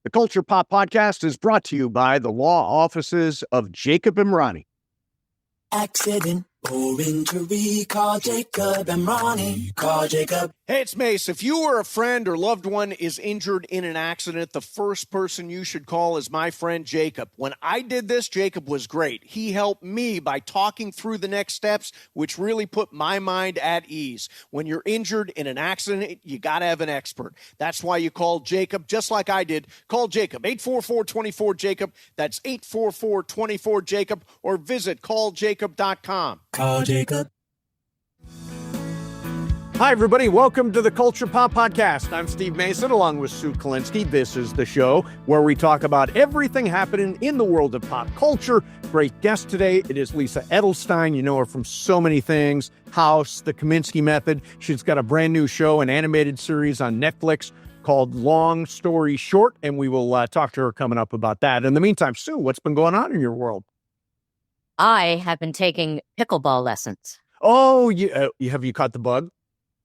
The Culture Pop Podcast is brought to you by the law offices of Jacob Emrani. Accident or injury, call Jacob Emrani. Call Jacob. Hey, it's Mase. If you or a friend or loved one is injured in an accident, the first person you should call is my friend Jacob. When I did this, Jacob was great. He helped me by talking through the next steps, which really put my mind at ease. When you're injured in an accident, you got to have an expert. That's why you call Jacob, just like I did. Call Jacob, 844-24-JACOB. That's 844-24-JACOB, or visit calljacob.com. Call Jacob. Hi, everybody. Welcome to the Culture Pop Podcast. I'm Steve Mason, along with Sue 𝐿𝐚 This is the show where we talk about everything happening in the world of pop culture. Great guest today. It is Lisa Edelstein. You know her from so many things. House, The 𝐿𝐼𝐵 Method. She's got a brand new show, an animated series on Netflix called Long Story Short, and we will talk to her coming up about that. In the meantime, Sue, what's been going on in your world? I have been taking pickleball lessons. Oh, have you caught the bug?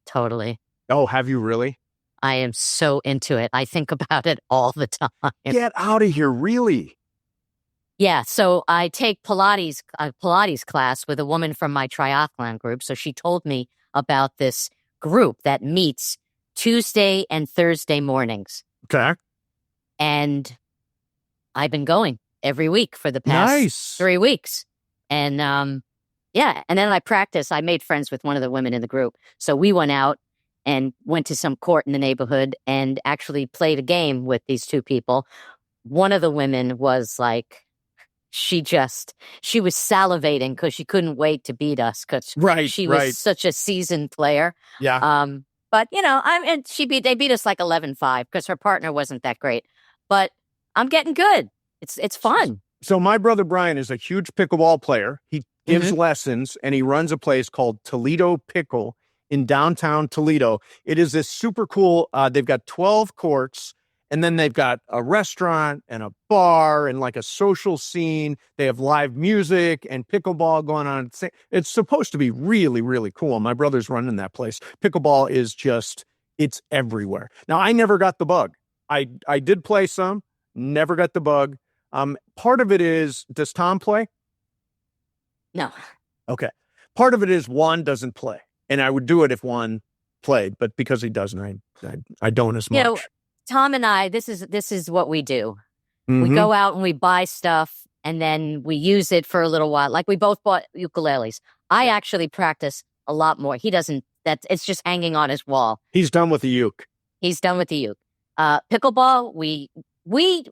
Totally. Oh, have you really? I am so into it. I think about it all the time. Get out of here, really? Yeah, so I take Pilates class with a woman from my triathlon group. So she told me about this group that meets Tuesday and Thursday mornings. Okay. And I've been going every week for the past 3 weeks. And yeah, and then I practice. I made friends with one of the women in the group. So we went out and went to some court in the neighborhood and actually played a game with these two people. One of the women was like, she was salivating because she couldn't wait to beat us because she was such a seasoned player. Yeah. But you know, they beat us like 11-5 because her partner wasn't that great. But I'm getting good. It's fun. So my brother Brian is a huge pickleball player. He gives lessons, and he runs a place called Toledo Pickle in downtown Toledo. It is this super cool, they've got 12 courts, and then they've got a restaurant and a bar and like a social scene. They have live music and pickleball going on. It's supposed to be really, really cool. My brother's running that place. Pickleball is it's everywhere. Now, I never got the bug. I did play some, never got the bug. Part of it is, does Tom play? No. Okay. Part of it is Juan doesn't play. And I would do it if Juan played, but because he doesn't, I don't as much. You know, Tom and I, this is what we do. We go out and we buy stuff and then we use it for a little while. Like we both bought ukuleles. I actually practice a lot more. He doesn't, it's just hanging on his wall. He's done with the uke. He's done with the uke. Pickleball, we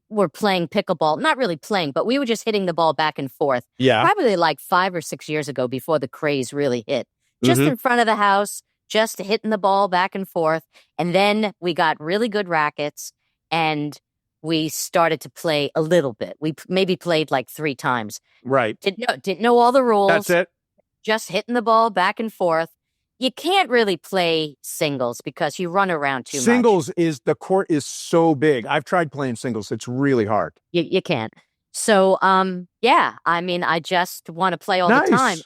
were playing pickleball, not really playing, but we were just hitting the ball back and forth. Yeah. Probably like 5 or 6 years ago before the craze really hit. Just in front of the house, just hitting the ball back and forth. And then we got really good rackets and we started to play a little bit. We maybe played like 3 times. Right. Didn't know all the rules. That's it. Just hitting the ball back and forth. You can't really play singles because you run around too much. Singles the court is so big. I've tried playing singles. It's really hard. You can't. So, yeah, I mean, I just want to play all the time.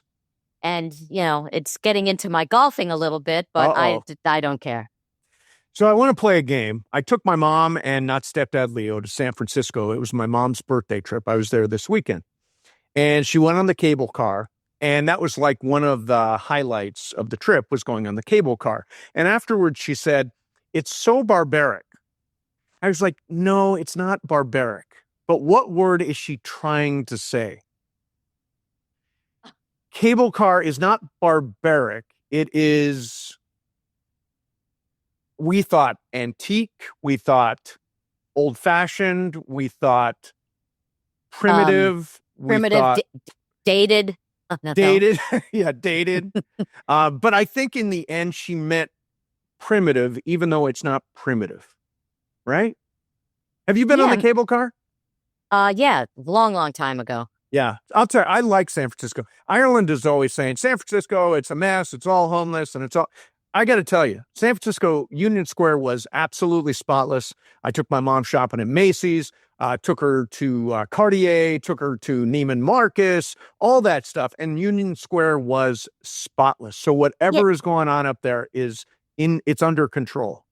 And, you know, it's getting into my golfing a little bit, but I don't care. So I want to play a game. I took my mom and not stepdad Leo to San Francisco. It was my mom's birthday trip. I was there this weekend. And she went on the cable car. And that was like one of the highlights of the trip was going on the cable car. And afterwards she said, "It's so barbaric." I was like, no, it's not barbaric. But what word is she trying to say? Cable car is not barbaric. It is, we thought antique. We thought old-fashioned. We thought primitive. Dated. Dated. Yeah, dated. But I think in the end, she meant primitive, even though it's not primitive. Right? Have you been on the cable car? Yeah, long time ago. Yeah, I'll tell you, I like San Francisco. Ireland is always saying, San Francisco, it's a mess, it's all homeless, and it's all... I got to tell you, San Francisco Union Square was absolutely spotless. I took my mom shopping at Macy's, took her to Cartier, took her to Neiman Marcus, all that stuff. And Union Square was spotless. So whatever is going on up there it's under control.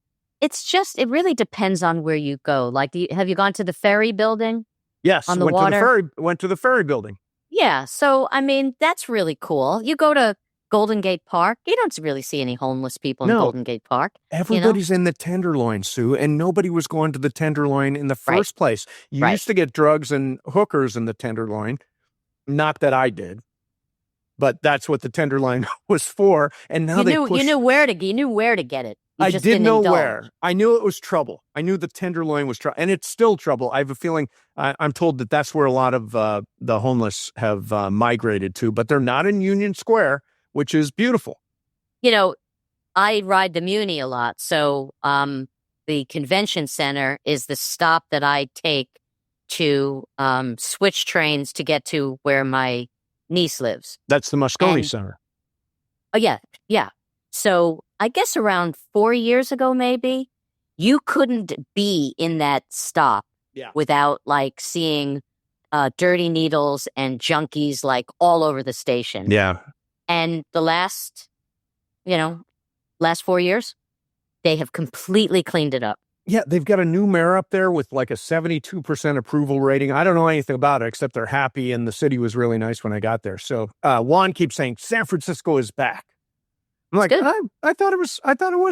it really depends on where you go. Like, have you gone to the ferry building? Yes, on the water? Went to the ferry building. Yeah, so, I mean, that's really cool. You go to Golden Gate Park, you don't really see any homeless people in Golden Gate Park. Everybody's in the Tenderloin, Sue, and nobody was going to the Tenderloin in the first place. You used to get drugs and hookers in the Tenderloin. Not that I did, but that's what the Tenderloin was for. And now you knew where to get it. You I just didn't know indulge. where. I knew it was trouble. I knew the Tenderloin was trouble, and it's still trouble. I have a feeling. I'm told that that's where a lot of the homeless have migrated to, but they're not in Union Square, which is beautiful. I ride the Muni a lot, so the convention center is the stop that I take to switch trains to get to where my niece lives. That's the Moscone Center. Oh, yeah. So I guess around 4 years ago, maybe, you couldn't be in that stop without like seeing dirty needles and junkies like all over the station. Yeah. And the last 4 years, they have completely cleaned it up. Yeah, they've got a new mayor up there with like a 72% approval rating. I don't know anything about it except they're happy, and the city was really nice when I got there. So Juan keeps saying San Francisco is back. I'm like, I thought it was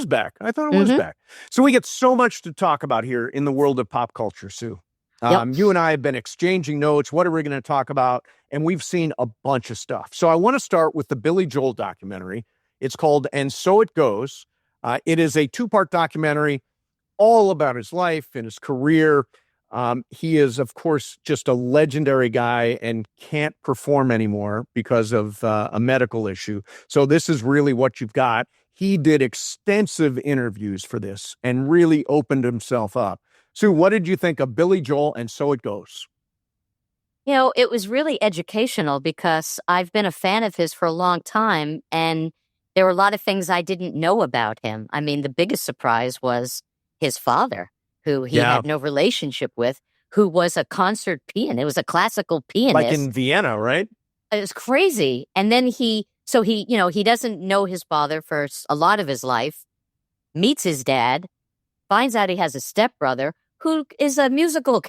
back. I thought it was back. So we get so much to talk about here in the world of pop culture, Sue. You and I have been exchanging notes. What are we going to talk about? And we've seen a bunch of stuff. So I want to start with the Billy Joel documentary. It's called And So It Goes. It is a 2-part documentary all about his life and his career. He is, of course, just a legendary guy and can't perform anymore because of a medical issue. So this is really what you've got. He did extensive interviews for this and really opened himself up. Sue, what did you think of Billy Joel and So It Goes? It was really educational because I've been a fan of his for a long time, and there were a lot of things I didn't know about him. I mean, the biggest surprise was his father, who he had no relationship with, who was a concert pianist. It was a classical pianist. Like in Vienna, right? It was crazy. And then he doesn't know his father for a lot of his life, meets his dad, finds out he has a stepbrother who is a musical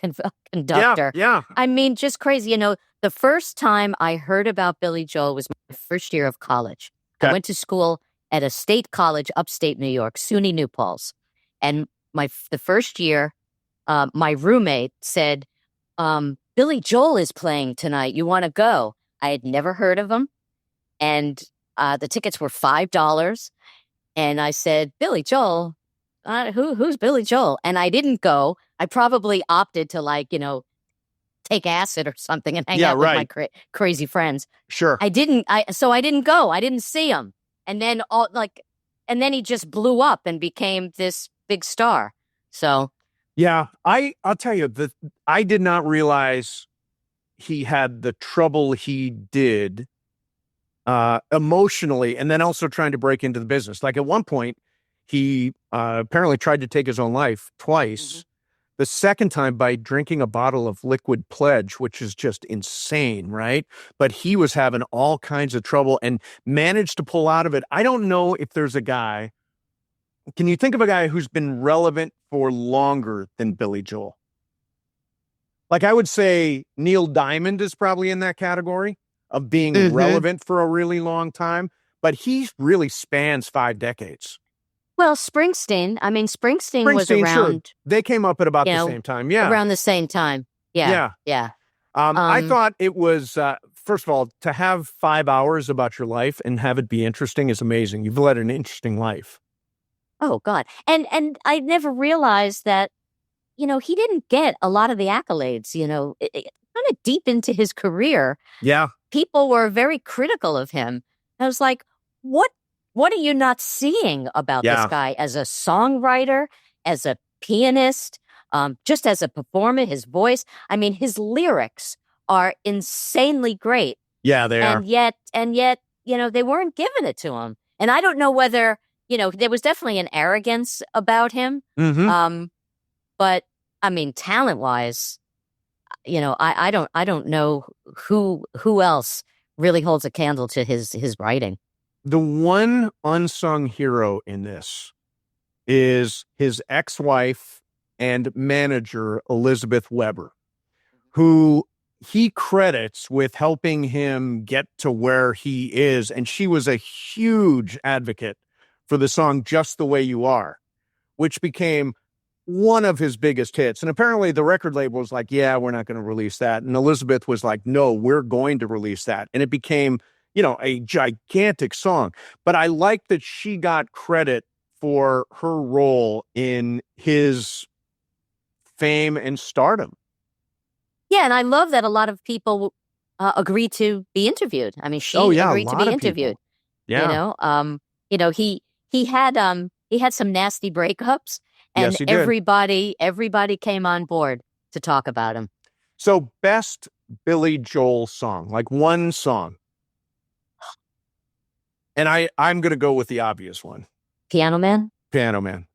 conductor. Yeah. I mean, just crazy. The first time I heard about Billy Joel was my first year of college. Okay. I went to school at a state college, upstate New York, SUNY New Paltz. And the first year, my roommate said, Billy Joel is playing tonight. You want to go? I had never heard of him. And the tickets were $5. And I said, Billy Joel? Who's Billy Joel? And I didn't go. I probably opted to take acid or something and hang out with my crazy friends. Sure. I didn't go. I didn't see him. And then he just blew up and became this big star. So yeah, I'll tell you that I did not realize he had the trouble he did emotionally, and then also trying to break into the business. Like at one point, he apparently tried to take his own life twice. Mm-hmm. The second time by drinking a bottle of liquid Pledge, which is just insane, right? But he was having all kinds of trouble and managed to pull out of it. I don't know if there's a guy. Can you think of a guy who's been relevant for longer than Billy Joel? Like I would say Neil Diamond is probably in that category of being relevant for a really long time, but he really spans 5 decades. Well, Springsteen was around. Sure. They came up at about the same time. Yeah. Around the same time. Yeah. I thought it was, first of all, to have 5 hours about your life and have it be interesting is amazing. You've led an interesting life. Oh, God. And I never realized that, he didn't get a lot of the accolades, kind of deep into his career. Yeah. People were very critical of him. I was like, what are you not seeing about this guy as a songwriter, as a pianist, just as a performer, his voice? I mean, his lyrics are insanely great. Yeah, they are. And yet, they weren't giving it to him. And I don't know whether, there was definitely an arrogance about him. Mm-hmm. But I mean, talent-wise, I don't know who else really holds a candle to his writing. The one unsung hero in this is his ex-wife and manager, Elizabeth Weber, who he credits with helping him get to where he is. And she was a huge advocate for the song Just the Way You Are, which became one of his biggest hits. And apparently the record label was like, yeah, we're not going to release that. And Elizabeth was like, no, we're going to release that. And it became, a gigantic song. But I like that she got credit for her role in his fame and stardom. Yeah, and I love that a lot of people agreed to be interviewed. I mean, she agreed to be interviewed. People. Yeah. He had some nasty breakups, and yes, everybody came on board to talk about him. So, best Billy Joel song, like one song. And I'm going to go with the obvious one. Piano Man? Piano Man.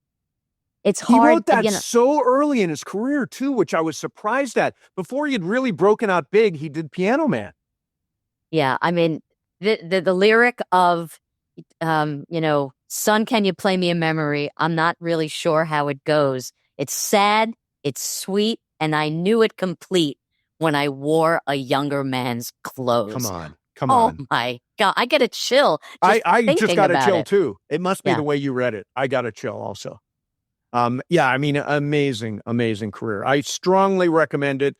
It's hard. He wrote that so early in his career, too, which I was surprised at. Before he had really broken out big, he did Piano Man. Yeah, I mean, the lyric of, son, can you play me a memory? I'm not really sure how it goes. It's sad, it's sweet, and I knew it complete when I wore a younger man's clothes. Come on. Oh, my God. I get a chill. I just got a chill, too. It must be the way you read it. I got a chill also. Amazing career. I strongly recommend it.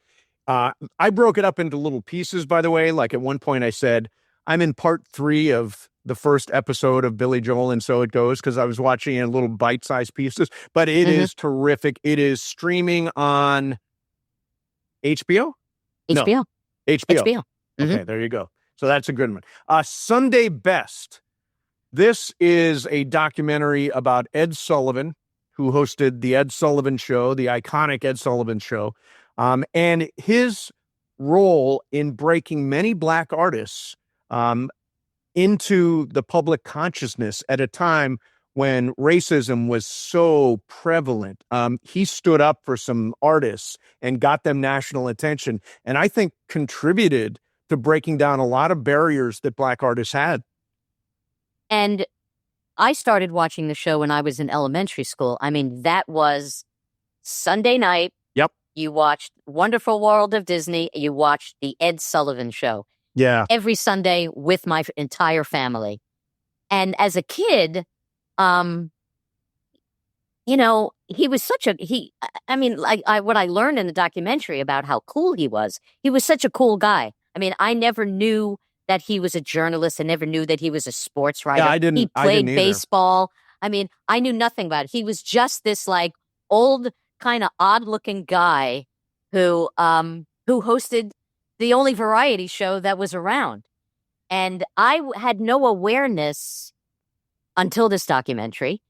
I broke it up into little pieces, by the way. Like at one point I said, I'm in part 3 of the first episode of Billy Joel and So It Goes, because I was watching in little bite-sized pieces. But it is terrific. It is streaming on HBO? HBO. No. HBO. Mm-hmm. Okay, there you go. So that's a good one. Sunday Best. This is a documentary about Ed Sullivan, who hosted the Ed Sullivan Show, the iconic Ed Sullivan Show, and his role in breaking many Black artists into the public consciousness at a time when racism was so prevalent. He stood up for some artists and got them national attention, and I think contributed to breaking down a lot of barriers that Black artists had. And I started watching the show when I was in elementary school. I mean, that was Sunday night. Yep. You watched Wonderful World of Disney. You watched the Ed Sullivan Show. Yeah. Every Sunday with my entire family. And as a kid, he was such what I learned in the documentary about how cool he was such a cool guy. I mean, I never knew that he was a journalist. I never knew that he was a sports writer. Yeah, I didn't. He played baseball. I mean, I knew nothing about it. He was just this like old, kind of odd-looking guy who hosted the only variety show that was around. And I had no awareness until this documentary,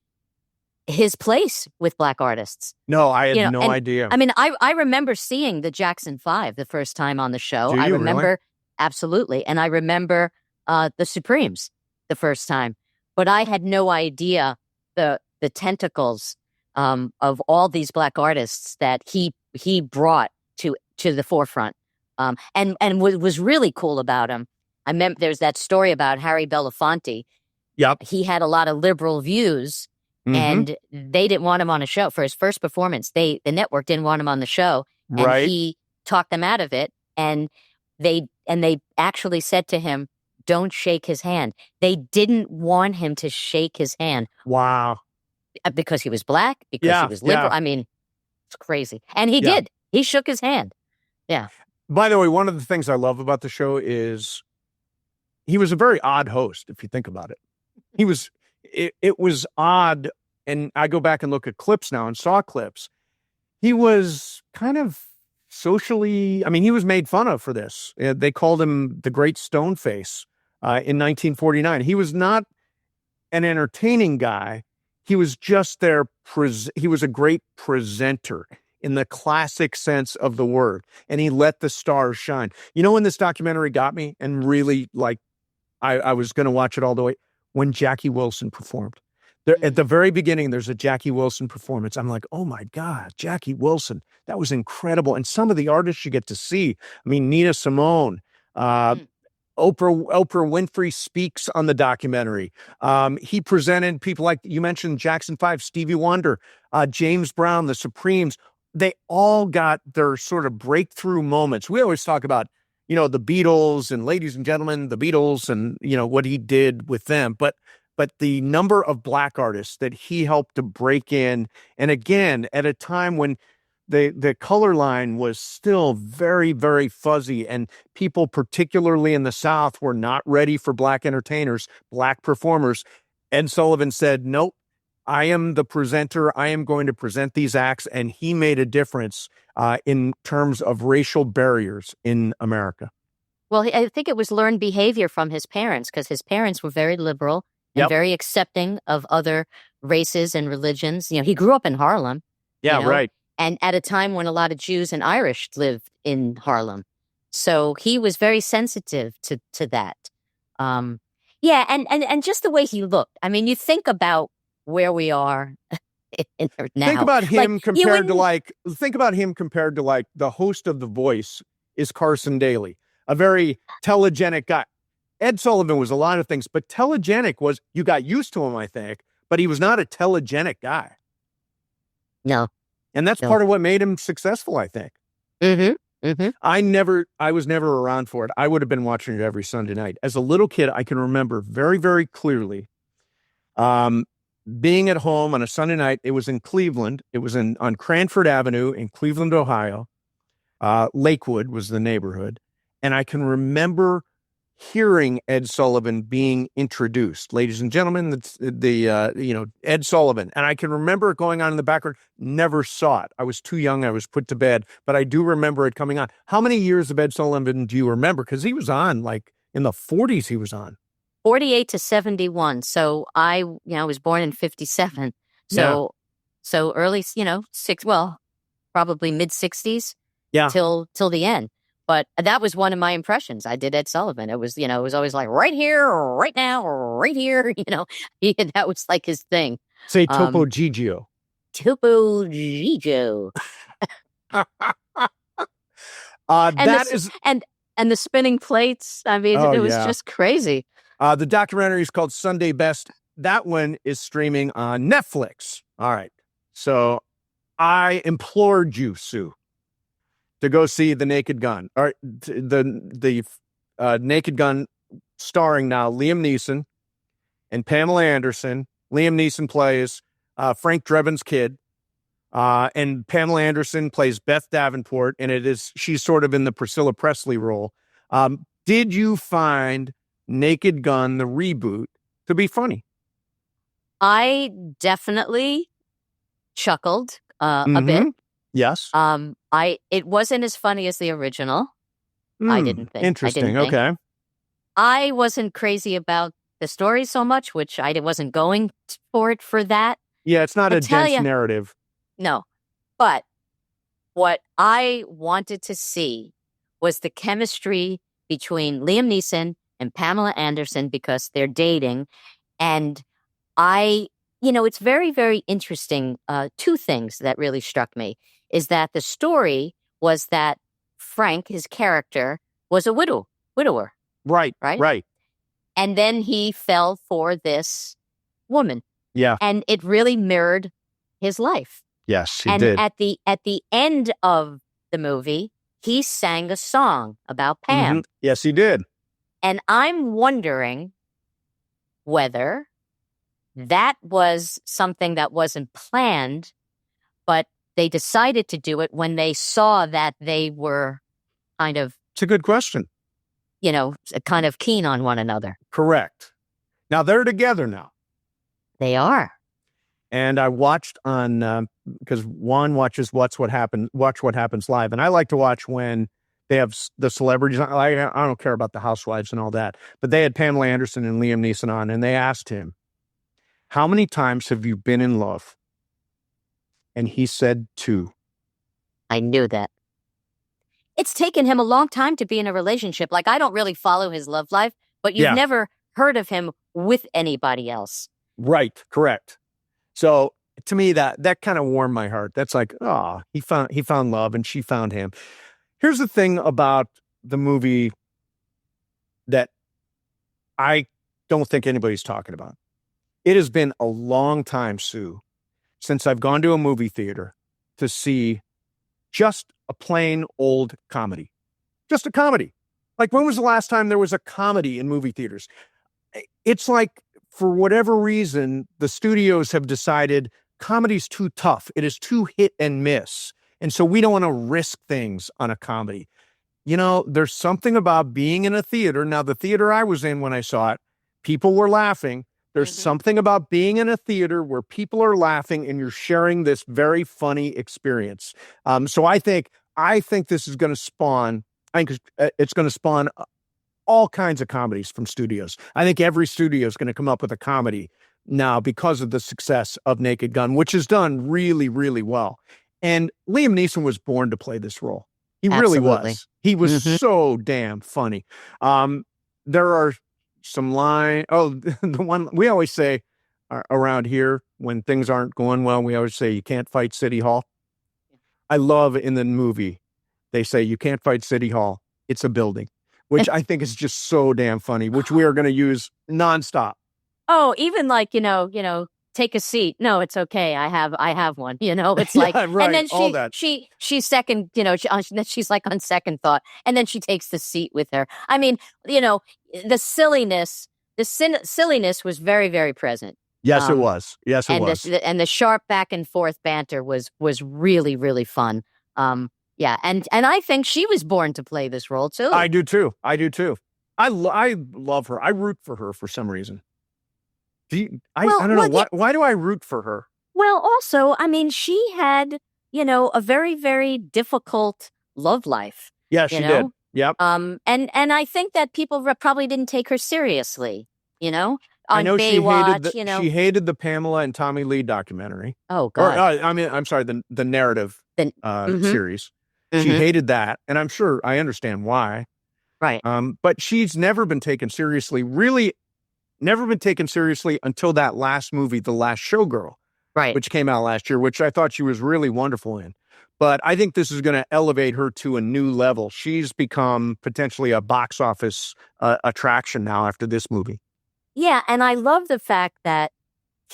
his place with Black artists. No, I had no idea. I mean, I remember seeing the Jackson 5 the first time on the show. Do you I remember, really? Absolutely. And I remember the Supremes the first time. But I had no idea the tentacles of all these Black artists that he brought to the forefront. And what was really cool about him, I remember there's that story about Harry Belafonte. Yep. He had a lot of liberal views. And they didn't want him on a show for his first performance. The network didn't want him on the show, and he talked them out of it. And they actually said to him, "Don't shake his hand." They didn't want him to shake his hand. Wow, because he was Black, because he was liberal. I mean, it's crazy. And he did. He shook his hand. Yeah. By the way, one of the things I love about the show is he was a very odd host. If you think about it, he was. It was odd, and I go back and look at clips now and saw clips. He was kind of socially, he was made fun of for this. They called him the Great Stone Face in 1949. He was not an entertaining guy. He was just he was a great presenter in the classic sense of the word, and he let the stars shine. You know when this documentary got me and really, I was going to watch it all the way? When Jackie Wilson performed. At the very beginning, there's a Jackie Wilson performance. I'm like, oh my God, Jackie Wilson. That was incredible. And some of the artists you get to see, Nina Simone, Oprah Winfrey speaks on the documentary. He presented people like you mentioned, Jackson 5, Stevie Wonder, James Brown, the Supremes. They all got their sort of breakthrough moments. We always talk about, the Beatles and ladies and gentlemen, the Beatles and, what he did with them. But the number of black artists that he helped to break in, and again, at a time when the color line was still very, very fuzzy, and people, particularly in the South, were not ready for black entertainers, black performers. Ed Sullivan said, nope, I am the presenter. I am going to present these acts. And he made a difference in terms of racial barriers in America. Well, I think it was learned behavior from his parents, because his parents were very liberal and very accepting of other races and religions. He grew up in Harlem. Yeah, right. And at a time when a lot of Jews and Irish lived in Harlem. So he was very sensitive to that. And just the way he looked. I mean, you think about where we are now. Think about him compared to the host of The Voice is Carson Daly, a very telegenic guy. Ed Sullivan was a lot of things, but telegenic was, you got used to him, I think, but he was not a telegenic guy. No. And that's part of what made him successful, I think. Mm-hmm. Mm-hmm. I was never around for it. I would have been watching it every Sunday night. As a little kid, I can remember very, very clearly being at home on a Sunday night. It was in Cleveland. It was on Cranford Avenue in Cleveland, Ohio. Lakewood was the neighborhood. And I can remember hearing Ed Sullivan being introduced. Ladies and gentlemen, Ed Sullivan. And I can remember it going on in the background. Never saw it. I was too young. I was put to bed. But I do remember it coming on. How many years of Ed Sullivan do you remember? Because he was on, in the 40s he was on. 48 to 71. So I was born in 57. So early, probably mid 60s. Yeah. Till the end. But that was one of my impressions. I did Ed Sullivan. It was, it was always like right here, right now, right here. That was like his thing. Say Topo Gigio. Topo Gigio. And the spinning plates. I mean, it was just crazy. The documentary is called Sunday Best. That one is streaming on Netflix. All right. So I implored you, Sue, to go see The Naked Gun. All right, the Naked Gun, starring now Liam Neeson and Pamela Anderson. Liam Neeson plays Frank Drebin's kid, and Pamela Anderson plays Beth Davenport, and she's sort of in the Priscilla Presley role. Did you find Naked Gun, the reboot, to be funny? I definitely chuckled a bit. Yes. It wasn't as funny as the original. I didn't think. Interesting. Okay. I wasn't crazy about the story so much, which I wasn't going for it for that. Yeah, it's not a dense narrative. No. But what I wanted to see was the chemistry between Liam Neeson and Pamela Anderson, because they're dating. And it's very, very interesting. Two things that really struck me is that the story was that Frank, his character, was a widower. Right. And then he fell for this woman. Yeah. And it really mirrored his life. Yes, he did. At the end of the movie, he sang a song about Pam. Mm-hmm. Yes, he did. And I'm wondering whether that was something that wasn't planned, but they decided to do it when they saw that they were kind of... It's a good question. Kind of keen on one another. Correct. Now they're together now. They are. And I watched on, because Juan watches Watch What Happens Live. And I like to watch when they have the celebrities. I don't care about the housewives and all that. But they had Pamela Anderson and Liam Neeson on, and they asked him, how many times have you been in love? And he said 2. I knew that. It's taken him a long time to be in a relationship. Like, I don't really follow his love life, but you've never heard of him with anybody else. Right. Correct. So to me, that kind of warmed my heart. That's like, he found love and she found him. Here's the thing about the movie that I don't think anybody's talking about. It has been a long time, Sue, since I've gone to a movie theater to see just a plain old comedy. Just a comedy. Like, when was the last time there was a comedy in movie theaters? It's like, for whatever reason, the studios have decided comedy's too tough. It is too hit and miss. And so we don't want to risk things on a comedy. You know, there's something about being in a theater. Now, the theater I was in when I saw it, people were laughing. There's something about being in a theater where people are laughing and you're sharing this very funny experience. So I think this is going to spawn, it's going to spawn all kinds of comedies from studios. I think every studio is going to come up with a comedy now because of the success of Naked Gun, which is done really, really well. And Liam Neeson was born to play this role. He really was. He was so damn funny. There are some the one we always say around here when things aren't going well, we always say, you can't fight City Hall. I love in the movie, they say, you can't fight City Hall. It's a building, which I think is just so damn funny, which we are going to use nonstop. Oh, even like, take a seat. No, it's okay. I have one. It's like, yeah, right, and then all that. she's second, she's like on second thought, and then she takes the seat with her. I mean, the silliness was very, very present. Yes, it was. Yes, it was. And the sharp back and forth banter was really, really fun. Yeah, and I think she was born to play this role too. I do too. I love her. I root for her for some reason. I don't know. Why do I root for her? Well, also, I mean, she had, a very, very difficult love life. Yeah, she did. Yep. And I think that people probably didn't take her seriously, on I know Baywatch, she hated the Pamela and Tommy Lee documentary. Oh, God. I'm sorry, the narrative series. She hated that, and I'm sure I understand why. Right. But she's never been taken seriously, really never been taken seriously until that last movie, The Last Showgirl, right, which came out last year, which I thought she was really wonderful in. But I think this is going to elevate her to a new level. She's become potentially a box office attraction now after this movie. Yeah, and I love the fact that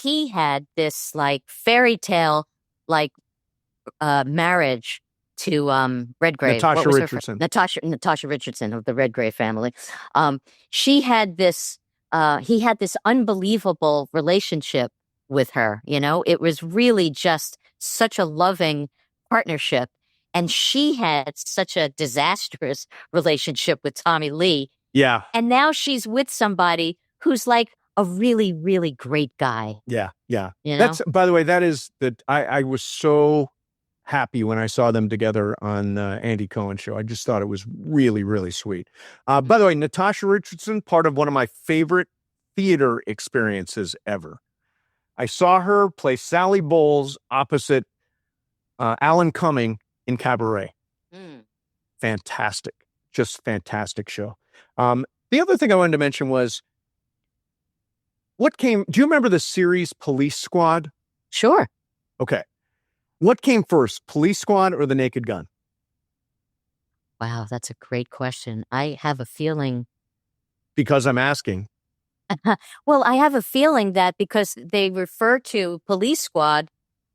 he had this like fairy tale like marriage to Redgrave. Natasha Richardson. Natasha Richardson of the Redgrave family. She had this. He had this unbelievable relationship with her. It was really just such a loving partnership, and she had such a disastrous relationship with Tommy Lee. Yeah, and now she's with somebody who's like a really, really great guy. Yeah. That's, by the way, that is that. I was so happy when I saw them together on Andy Cohen show. I just thought it was really, really sweet. By the way, Natasha Richardson, part of one of my favorite theater experiences ever. I saw her play Sally Bowles opposite Alan Cumming in Cabaret. Fantastic. Just fantastic show. The other thing I wanted to mention was, do you remember the series Police Squad? Sure. Okay. What came first, Police Squad or The Naked Gun? Wow, that's a great question. I have a feeling. Because I'm asking. Well, I have a feeling that because they refer to Police Squad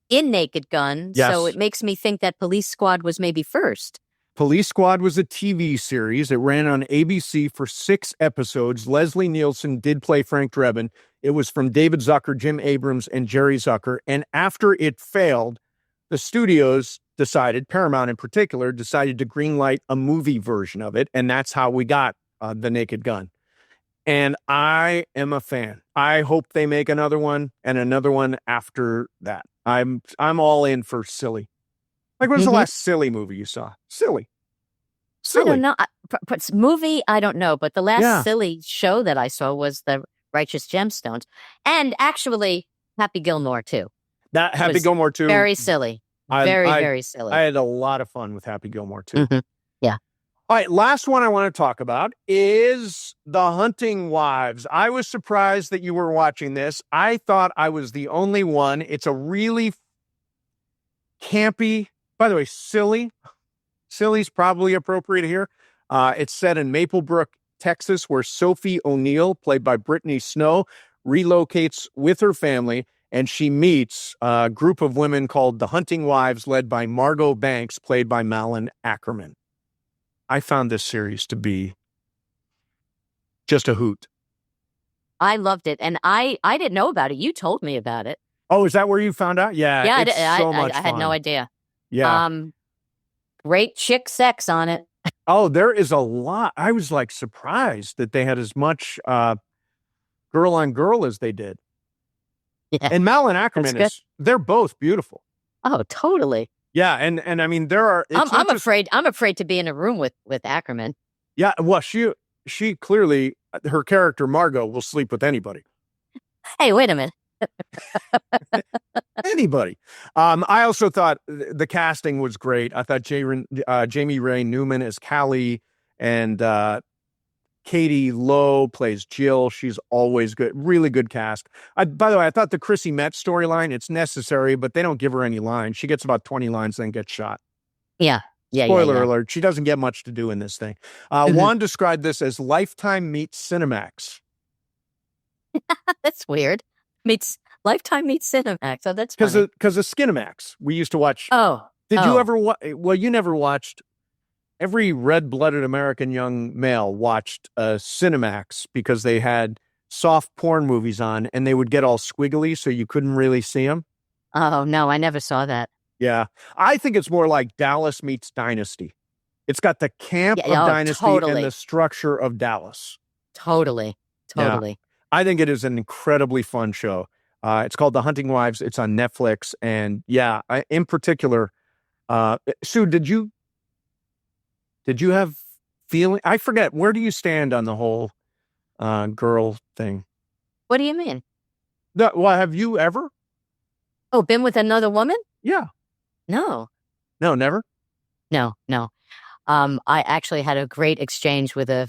in Naked Gun, yes. So it makes me think that Police Squad was maybe first. Police Squad was a TV series. It ran on ABC for 6 episodes. Leslie Nielsen did play Frank Drebin. It was from David Zucker, Jim Abrams, and Jerry Zucker. And after it failed, the studios decided, Paramount in particular, decided to greenlight a movie version of it. And that's how we got The Naked Gun. And I am a fan. I hope they make another one and another one after that. I'm all in for silly. Like, when's the last silly movie you saw? Silly. I don't know. Movie, I don't know. But the last silly show that I saw was The Righteous Gemstones. And actually, Happy Gilmore, too. That Happy Gilmore, too. Very silly. Very silly. I had a lot of fun with Happy Gilmore, too. Yeah. All right, last one I want to talk about is The Hunting Wives. I was surprised that you were watching this. I thought I was the only one. It's a really campy, by the way, silly. Silly's probably appropriate here. It's set in Maplebrook, Texas, where Sophie O'Neill, played by Brittany Snow, relocates with her family, and she meets a group of women called the Hunting Wives, led by Margot Banks, played by Malin Ackerman. I found this series to be just a hoot. I loved it, and I didn't know about it. You told me about it. Oh, is that where you found out? Yeah, it's so much fun. I had no idea. Yeah. Great chick sex on it. Oh, there is a lot. I was like surprised that they had as much girl on girl as they did. Yeah. And Malin Ackerman they're both beautiful. Oh, totally. Yeah, and I mean there are. I'm afraid to be in a room with Ackerman. Yeah, well, she clearly, her character Margot will sleep with anybody. Hey, wait a minute. Anybody. I also thought the casting was great. I thought Jamie Ray Newman as Callie, and Katie Lowe plays Jill. She's always good. Really good cast. By the way, I thought the Chrissy Metz storyline, it's necessary, but they don't give her any lines. She gets about 20 lines, then gets shot. Yeah. Spoiler alert. She doesn't get much to do in this thing. Juan described this as Lifetime meets Cinemax. That's weird. Lifetime meets Cinemax. Oh, that's funny. Because of Skinemax. We used to watch. Did you ever watch? Well, you never watched. Every red-blooded American young male watched Cinemax because they had soft porn movies on, and they would get all squiggly, so you couldn't really see them. Oh, no, I never saw that. Yeah. I think it's more like Dallas meets Dynasty. It's got the camp of Dynasty and the structure of Dallas. Totally. Yeah. I think it is an incredibly fun show. It's called The Hunting Wives. It's on Netflix. And yeah, in particular, Sue, did you have feeling? I forget. Where do you stand on the whole girl thing? What do you mean? Well, have you ever? Oh, been with another woman? Yeah. No. No, never? No. I actually had a great exchange with a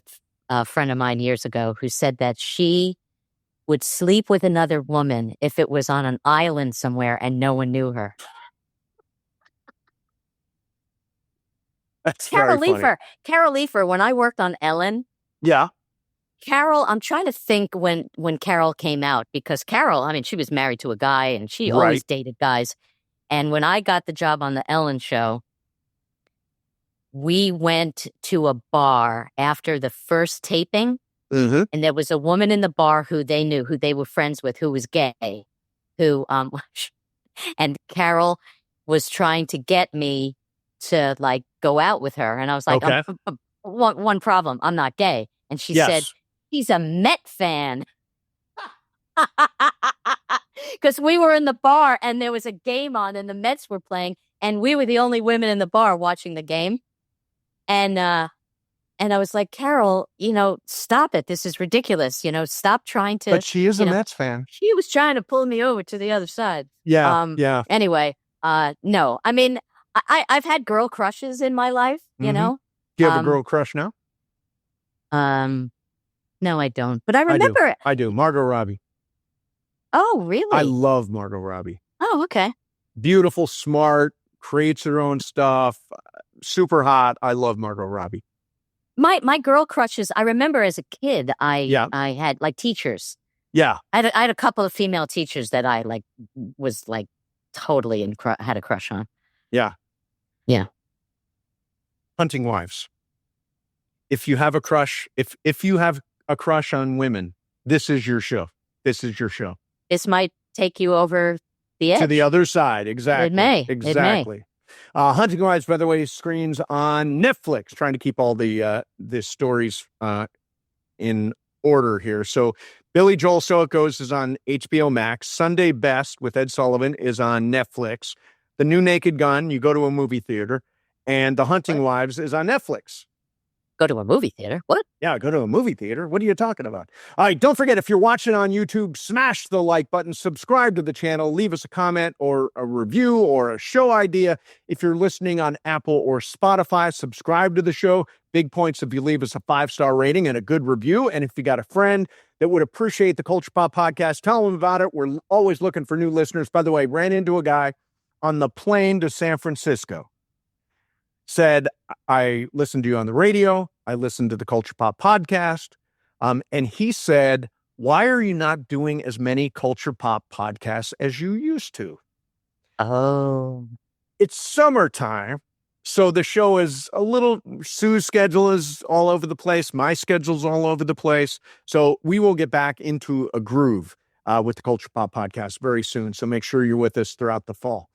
friend of mine years ago who said that she would sleep with another woman if it was on an island somewhere and no one knew her. That's Carol very funny. Carol Leifer, when I worked on Ellen. Yeah. Carol, I'm trying to think when Carol came out, because Carol, I mean, she was married to a guy and she always dated guys. And when I got the job on the Ellen show, we went to a bar after the first taping. Mm-hmm. And there was a woman in the bar who they knew, who they were friends with, who was gay, and Carol was trying to get me to like go out with her. And I was like, okay. One problem, I'm not gay. And she said, he's a Met fan. Because we were in the bar and there was a game on and the Mets were playing and we were the only women in the bar watching the game. And I was like, Carol, stop it. This is ridiculous. Stop trying to. But she is a Mets fan. She was trying to pull me over to the other side. Yeah. Yeah. Anyway, no. I mean, I've had girl crushes in my life, you know. Do you have a girl crush now? No, I don't. But I remember. I do. Margot Robbie. Oh, really? I love Margot Robbie. Oh, okay. Beautiful, smart, creates her own stuff, super hot. I love Margot Robbie. My girl crushes, I remember as a kid, I had like teachers. Yeah. I had a couple of female teachers that I was totally had a crush on. Yeah. Yeah. Hunting Wives. If you have a crush, if you have a crush on women, this is your show. This is your show. This might take you over the edge. To the other side. Exactly. It may. Exactly. It may. Hunting Wives, by the way, screens on Netflix. Trying to keep all the stories in order here. So Billy Joel So It Goes is on HBO Max. Sunday Best with Ed Sullivan is on Netflix. The New Naked Gun, you go to a movie theater. And The Hunting Wives is on Netflix. Go to a movie theater? What? Yeah, go to a movie theater. What are you talking about? All right, don't forget, if you're watching on YouTube, smash the like button, subscribe to the channel, leave us a comment or a review or a show idea. If you're listening on Apple or Spotify, subscribe to the show. Big points if you leave us a 5-star rating and a good review. And if you got a friend that would appreciate the Culture Pop Podcast, tell them about it. We're always looking for new listeners. By the way, ran into a guy on the plane to San Francisco. said, I listened to you on the radio. I listened to the Culture Pop podcast. And he said, why are you not doing as many Culture Pop podcasts as you used to? Oh. It's summertime. So the show is a little, Sue's schedule is all over the place. My schedule's all over the place. So we will get back into a groove with the Culture Pop podcast very soon. So make sure you're with us throughout the fall.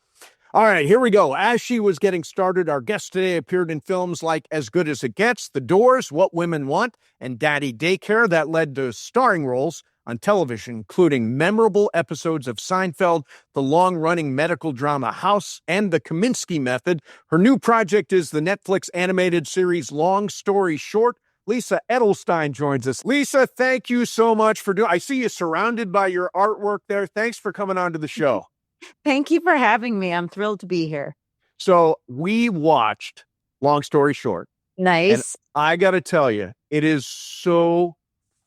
All right, here we go. As she was getting started, our guest today appeared in films like As Good as It Gets, The Doors, What Women Want, and Daddy Daycare that led to starring roles on television, including memorable episodes of Seinfeld, the long-running medical drama House, and The Kominsky Method. Her new project is the Netflix animated series Long Story Short. Lisa Edelstein joins us. Lisa, thank you so much for doing. I see you surrounded by your artwork there. Thanks for coming on to the show. Thank you for having me. I'm thrilled to be here. So we watched Long Story Short. Nice. And I got to tell you, it is so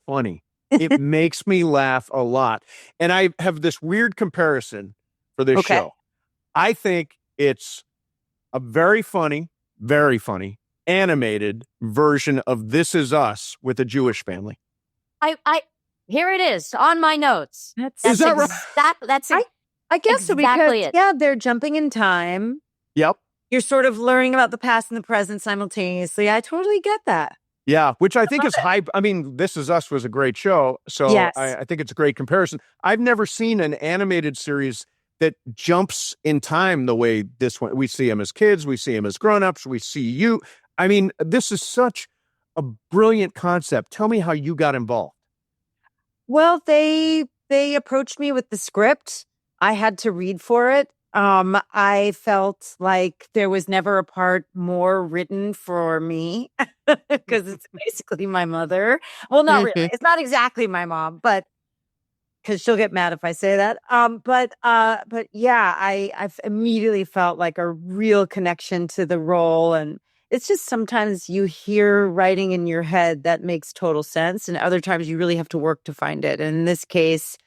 funny. It makes me laugh a lot. And I have this weird comparison for this show. I think it's a very funny animated version of This Is Us with a Jewish family. I here it is on my notes. Is that right? That's I guess exactly so because, they're jumping in time. Yep. You're sort of learning about the past and the present simultaneously. I totally get that. Yeah, which I think is hype. I mean, This Is Us was a great show, so Yes. I think it's a great comparison. I've never seen an animated series that jumps in time the way this one. We see them as kids, we see them as grown-ups, we see you. I mean, this is such a brilliant concept. Tell me how you got involved. Well, they approached me with the script. I had to read for it. I felt like there was never a part more written for me because it's basically my mother. Well, not really. It's not exactly my mom, but because she'll get mad if I say that. But yeah, I've immediately felt like a real connection to the role. And it's just sometimes you hear writing in your head that makes total sense. And other times you really have to work to find it. And in this case,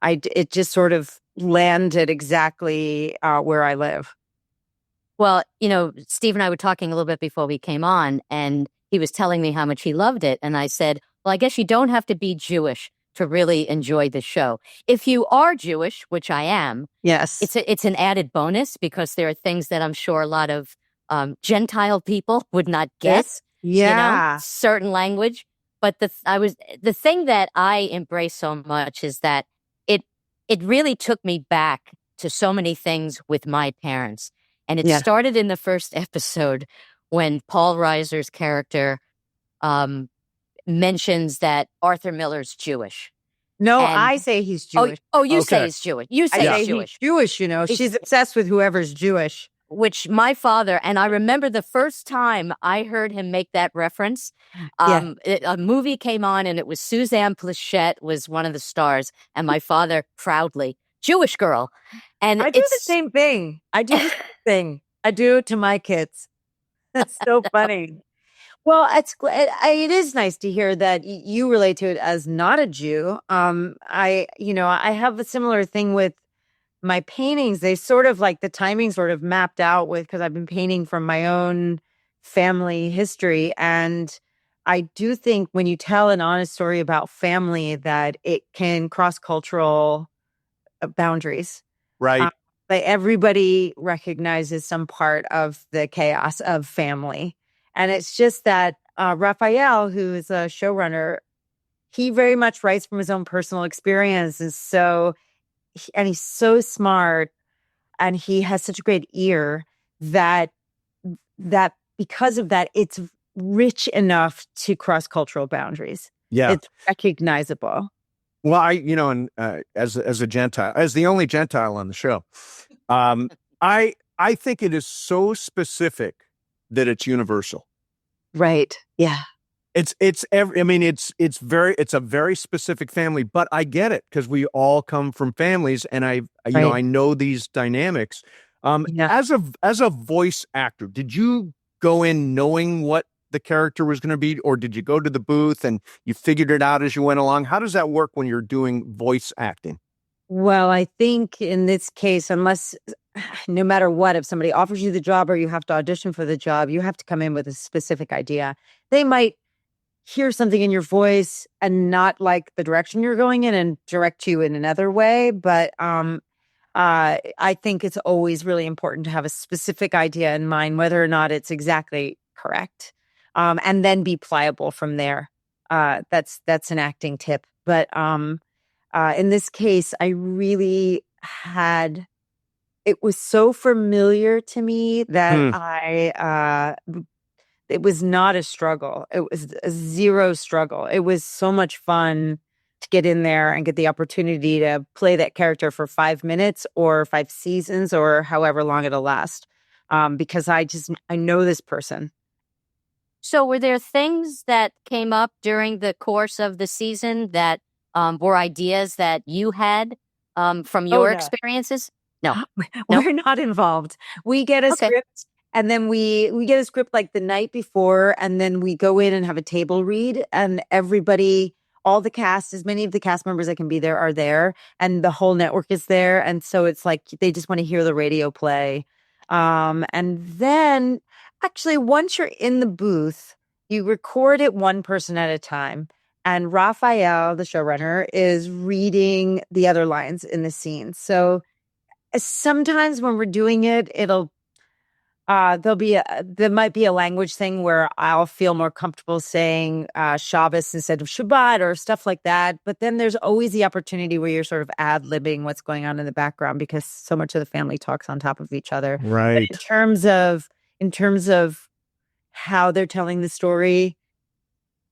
it just sort of landed exactly where I live. Well, Steve and I were talking a little bit before we came on, and he was telling me how much he loved it. And I said, well, I guess you don't have to be Jewish to really enjoy the show. If you are Jewish, which I am, yes, it's an added bonus because there are things that I'm sure a lot of Gentile people would not get. Yeah, certain language. But the thing that I embrace so much is that it really took me back to so many things with my parents. And it started in the first episode when Paul Reiser's character mentions that Arthur Miller's Jewish. No, I say he's Jewish. Oh, you say he's Jewish. You say he's Jewish. He's Jewish, She's obsessed with whoever's Jewish. Which my father, and I remember the first time I heard him make that reference, a movie came on and it was Suzanne Pleshette was one of the stars, and my father proudly, Jewish girl. And I do the same thing. I do the same thing. I do it to my kids. That's so funny. Well, it is nice to hear that you relate to it as not a Jew. I have a similar thing with my paintings. They sort of like the timing sort of mapped out with, because I've been painting from my own family history. And I do think when you tell an honest story about family, that it can cross cultural boundaries. Right. But everybody recognizes some part of the chaos of family. And it's just that Raphael, who is a showrunner, he very much writes from his own personal experiences. And he's so smart, and he has such a great ear that because of that, it's rich enough to cross cultural boundaries. Yeah, it's recognizable. Well, as a Gentile, as the only Gentile on the show, I think it is so specific that it's universal. Right. Yeah. It's a very specific family, but I get it because we all come from families, and I know these dynamics. As a voice actor, did you go in knowing what the character was going to be, or did you go to the booth and you figured it out as you went along? How does that work when you're doing voice acting? Well, I think in this case, unless no matter what, if somebody offers you the job or you have to audition for the job, you have to come in with a specific idea. They might hear something in your voice and not like the direction you're going in and direct you in another way. But I think it's always really important to have a specific idea in mind, whether or not it's exactly correct, and then be pliable from there. That's an acting tip. But in this case, I really had. It was so familiar to me that it was not a struggle. It was a zero struggle. It was so much fun to get in there and get the opportunity to play that character for 5 minutes or 5 seasons or however long it'll last. Because I know this person. So were there things that came up during the course of the season that were ideas that you had from your experiences? No. We're not involved. We get a script, and then we get a script like the night before, and then we go in and have a table read, and everybody, all the cast, as many of the cast members that can be there are there, and the whole network is there. And so it's like they just want to hear the radio play. And then actually, once you're in the booth, you record it one person at a time. And Raphael, the showrunner, is reading the other lines in the scene. So sometimes when we're doing it, there might be a language thing where I'll feel more comfortable saying Shabbos instead of Shabbat or stuff like that. But then there's always the opportunity where you're sort of ad-libbing what's going on in the background because so much of the family talks on top of each other. Right. But in terms of how they're telling the story,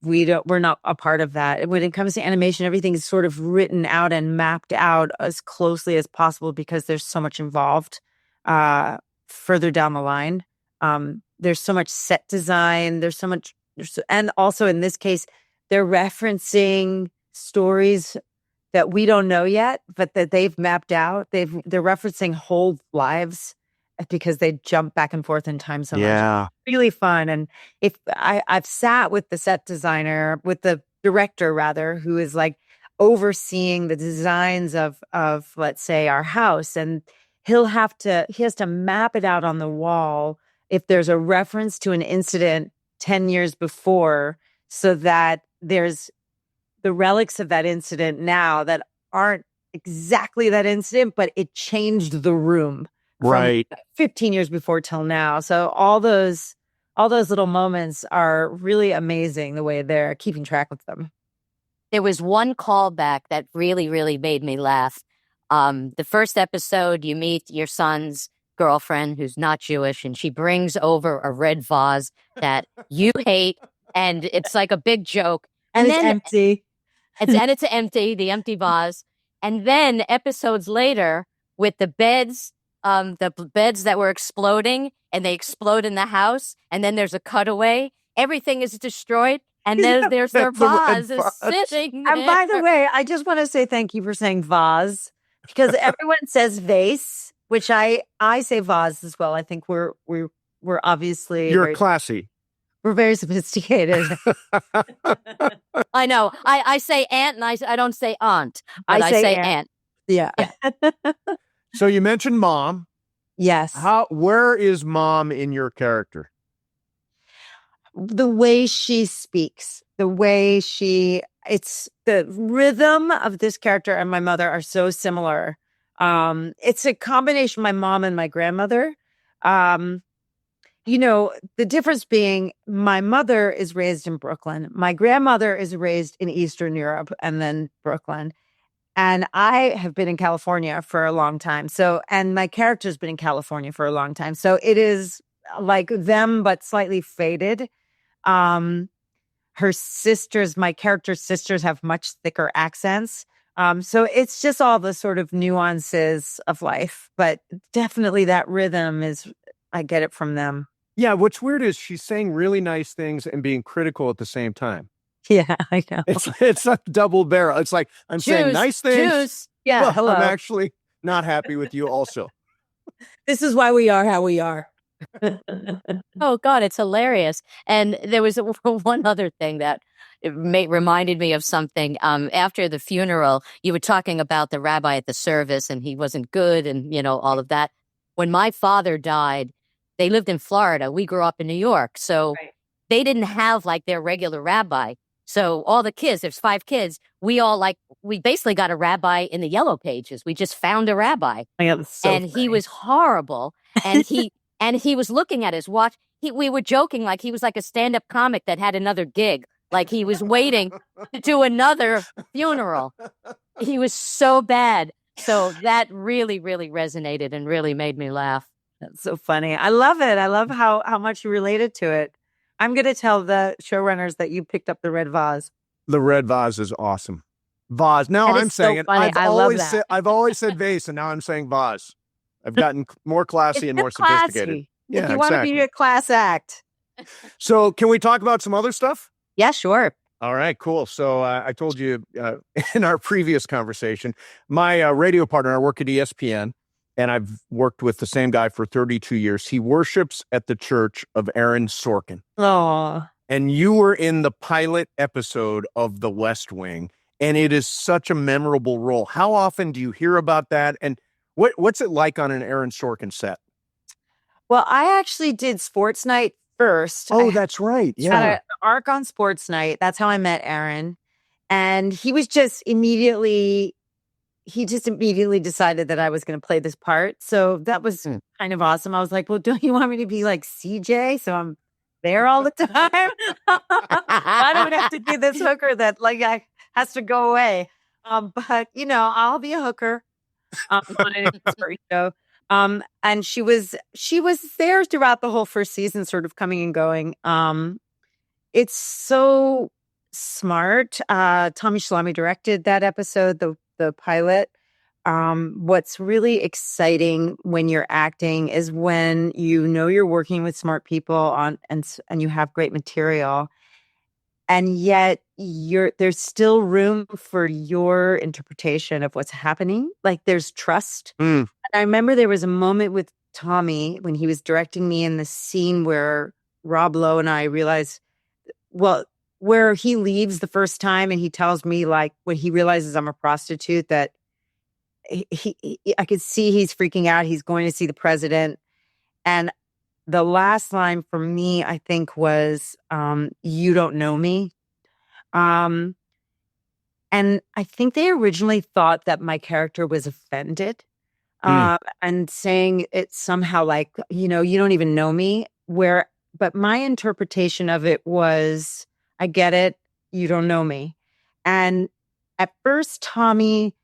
we're not a part of that. When it comes to animation, everything is sort of written out and mapped out as closely as possible because there's so much involved further down the line. There's so much set design. And also in this case, they're referencing stories that we don't know yet, but that they've mapped out. They're referencing whole lives because they jump back and forth in time so much. Yeah. Really fun. And if I've sat with the set designer, with the director rather, who is like overseeing the designs of let's say our house, and he has to map it out on the wall if there's a reference to an incident 10 years before, so that there's the relics of that incident now that aren't exactly that incident, but it changed the room. Right. 15 years before till now. So all those little moments are really amazing the way they're keeping track of them. There was one callback that really, really made me laugh. The first episode, you meet your son's girlfriend who's not Jewish, and she brings over a red vase that you hate, and it's like a big joke. And it's empty. It's empty, the empty vase. And then episodes later, with the beds that were exploding, and they explode in the house, and then there's a cutaway. Everything is destroyed, and then there's their vase is sitting there. And by the way, I just want to say thank you for saying vase, because everyone says vase, which I say vase as well. I think we're obviously you're classy. We're very sophisticated. I know. I say aunt, and I don't say aunt. But I say aunt. Yeah. So you mentioned mom. Yes. Where is mom in your character? The way she speaks, it's the rhythm of this character and my mother are so similar. It's a combination of my mom and my grandmother. The difference being my mother is raised in Brooklyn. My grandmother is raised in Eastern Europe and then Brooklyn. And I have been in California for a long time. And my character's been in California for a long time. So it is like them, but slightly faded. My character's sisters have much thicker accents. So it's just all the sort of nuances of life. But definitely that rhythm I get it from them. Yeah, what's weird is she's saying really nice things and being critical at the same time. Yeah, I know. It's a double barrel. It's like I'm saying nice things. Jews. Yeah, well, hello. I'm actually not happy with you also. This is why we are how we are. Oh, God, it's hilarious. And there was one other thing that reminded me of something. After the funeral, you were talking about the rabbi at the service, and he wasn't good and, all of that. when my father died, they lived in Florida. We grew up in New York. So they didn't have like their regular rabbi. So all the kids, there's 5 kids, we basically got a rabbi in the yellow pages. We just found a rabbi. He was horrible. And he was looking at his watch. We were joking like he was like a stand-up comic that had another gig. Like he was waiting to do another funeral. He was so bad. So that really, really resonated and really made me laugh. That's so funny. I love it. I love how much you related to it. I'm going to tell the showrunners that you picked up the red vase. The red vase is awesome. Vase. Now I'm saying it. I've always said vase, and now I'm saying vase. I've gotten more classy and more sophisticated. Yeah, if you want to be a class act. So can we talk about some other stuff? Yeah, sure. All right, cool. So I told you in our previous conversation, my radio partner, I work at ESPN, and I've worked with the same guy for 32 years. He worships at the church of Aaron Sorkin. Oh. And you were in the pilot episode of The West Wing, and it is such a memorable role. How often do you hear about that? And what's it like on an Aaron Sorkin set? Well, I actually did Sports Night first. Oh, that's right. Yeah. Had an arc on Sports Night. That's how I met Aaron. And he just immediately decided that I was going to play this part. So that was kind of awesome. I was like, well, don't you want me to be like CJ? So I'm there all the time. Why do I have to be this hooker that has to go away? But I'll be a hooker on an story show. And she was there throughout the whole first season, sort of coming and going. It's so smart. Tommy Shalami directed that episode, the pilot. What's really exciting when you're acting is when you're working with smart people and you have great material, and yet there's still room for your interpretation of what's happening. Like there's trust. And I remember there was a moment with Tommy when he was directing me in the scene where Rob Lowe and I realized, where he leaves the first time and he tells me like when he realizes I'm a prostitute that I could see he's freaking out. He's going to see the president. And the last line for me, I think, was, you don't know me. And I think they originally thought that my character was offended and saying it somehow like, you don't even know me. But my interpretation of it was, I get it. You don't know me. And at first, Tommy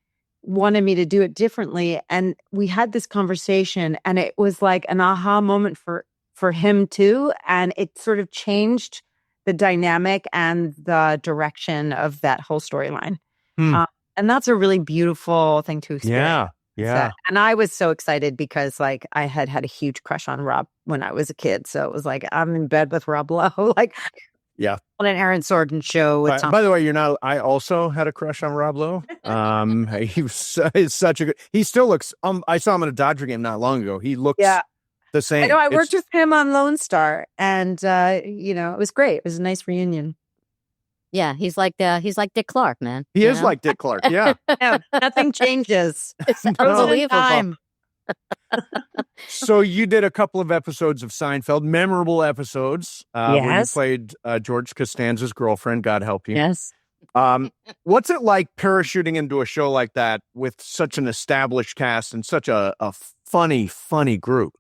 wanted me to do it differently. And we had this conversation and it was like an aha moment for him too. And it sort of changed the dynamic and the direction of that whole storyline. And that's a really beautiful thing to experience. Yeah. And I was so excited because like I had a huge crush on Rob when I was a kid. So it was like, I'm in bed with Rob Lowe. Yeah. On an Aaron Sorkin show with Tom. By the way, I also had a crush on Rob Lowe. He's such a good, he still looks, I saw him at a Dodger game not long ago. He looks the same. I know, I worked with him on Lone Star and, it was great. It was a nice reunion. Yeah, he's like Dick Clark, man. He is like Dick Clark, yeah. No, nothing changes. It's unbelievable. So you did a couple of episodes of Seinfeld, memorable episodes, where you played George Costanza's girlfriend, God help you. Yes. What's it like parachuting into a show like that with such an established cast and such a funny group?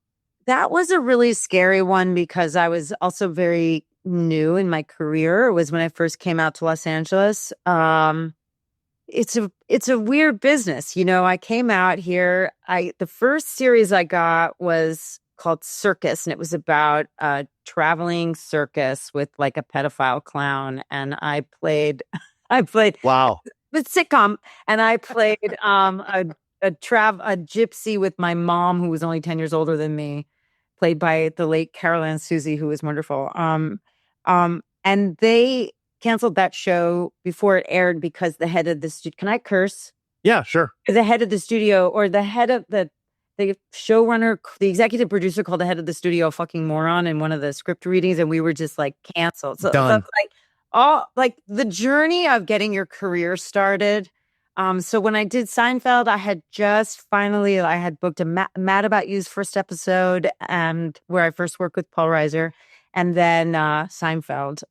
That was a really scary one because I was also very new in my career. It was when I first came out to Los Angeles. It's a weird business. I came out here. The first series I got was called Circus, and it was about a traveling circus with like a pedophile clown. And I played Wow. with sitcom, and I played a gypsy with my mom, who was only 10 years older than me, played by the late Carol Ann Susie, who was wonderful. And they canceled that show before it aired because the head of the studio, can I curse? Yeah, sure. The head of the studio, or the head of the showrunner, the executive producer called the head of the studio a fucking moron in one of the script readings, and we were just like canceled. So done. the journey of getting your career started So when I did Seinfeld, I had booked a Mad About You's first episode, and where I first worked with Paul Reiser, and then Seinfeld.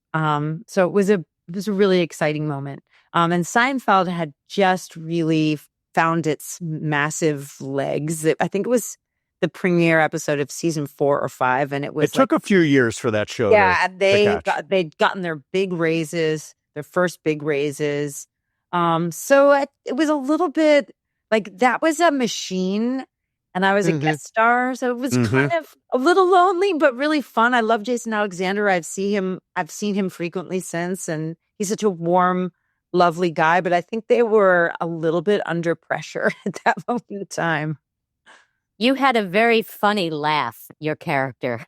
So it was a really exciting moment. And Seinfeld had just really found its massive legs. I think it was the premiere episode of season 4 or 5, and it took a few years for that show. Yeah, they'd gotten their big raises, their first big raises. So it was a little bit like that was a machine, and I was a guest star, so it was kind of a little lonely, but really fun. I love Jason Alexander. I've seen him frequently since, and he's such a warm, lovely guy. But I think they were a little bit under pressure at that moment in time. You had a very funny laugh, your character.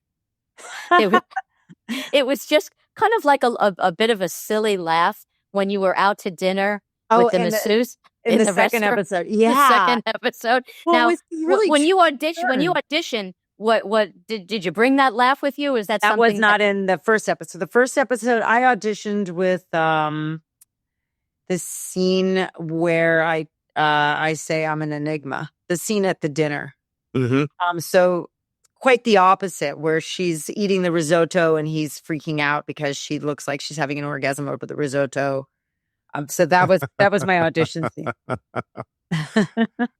It was just kind of like a bit of a silly laugh when you were out to dinner with the masseuses in the second episode. Yeah, the second episode. Well, now, it was really when you audition, what did you bring that laugh with you? Is that that something was not in the first episode? The first episode, I auditioned with the scene where I say I'm an enigma. The scene at the dinner. So quite the opposite, where she's eating the risotto and he's freaking out because she looks like she's having an orgasm over the risotto. So that was my audition scene.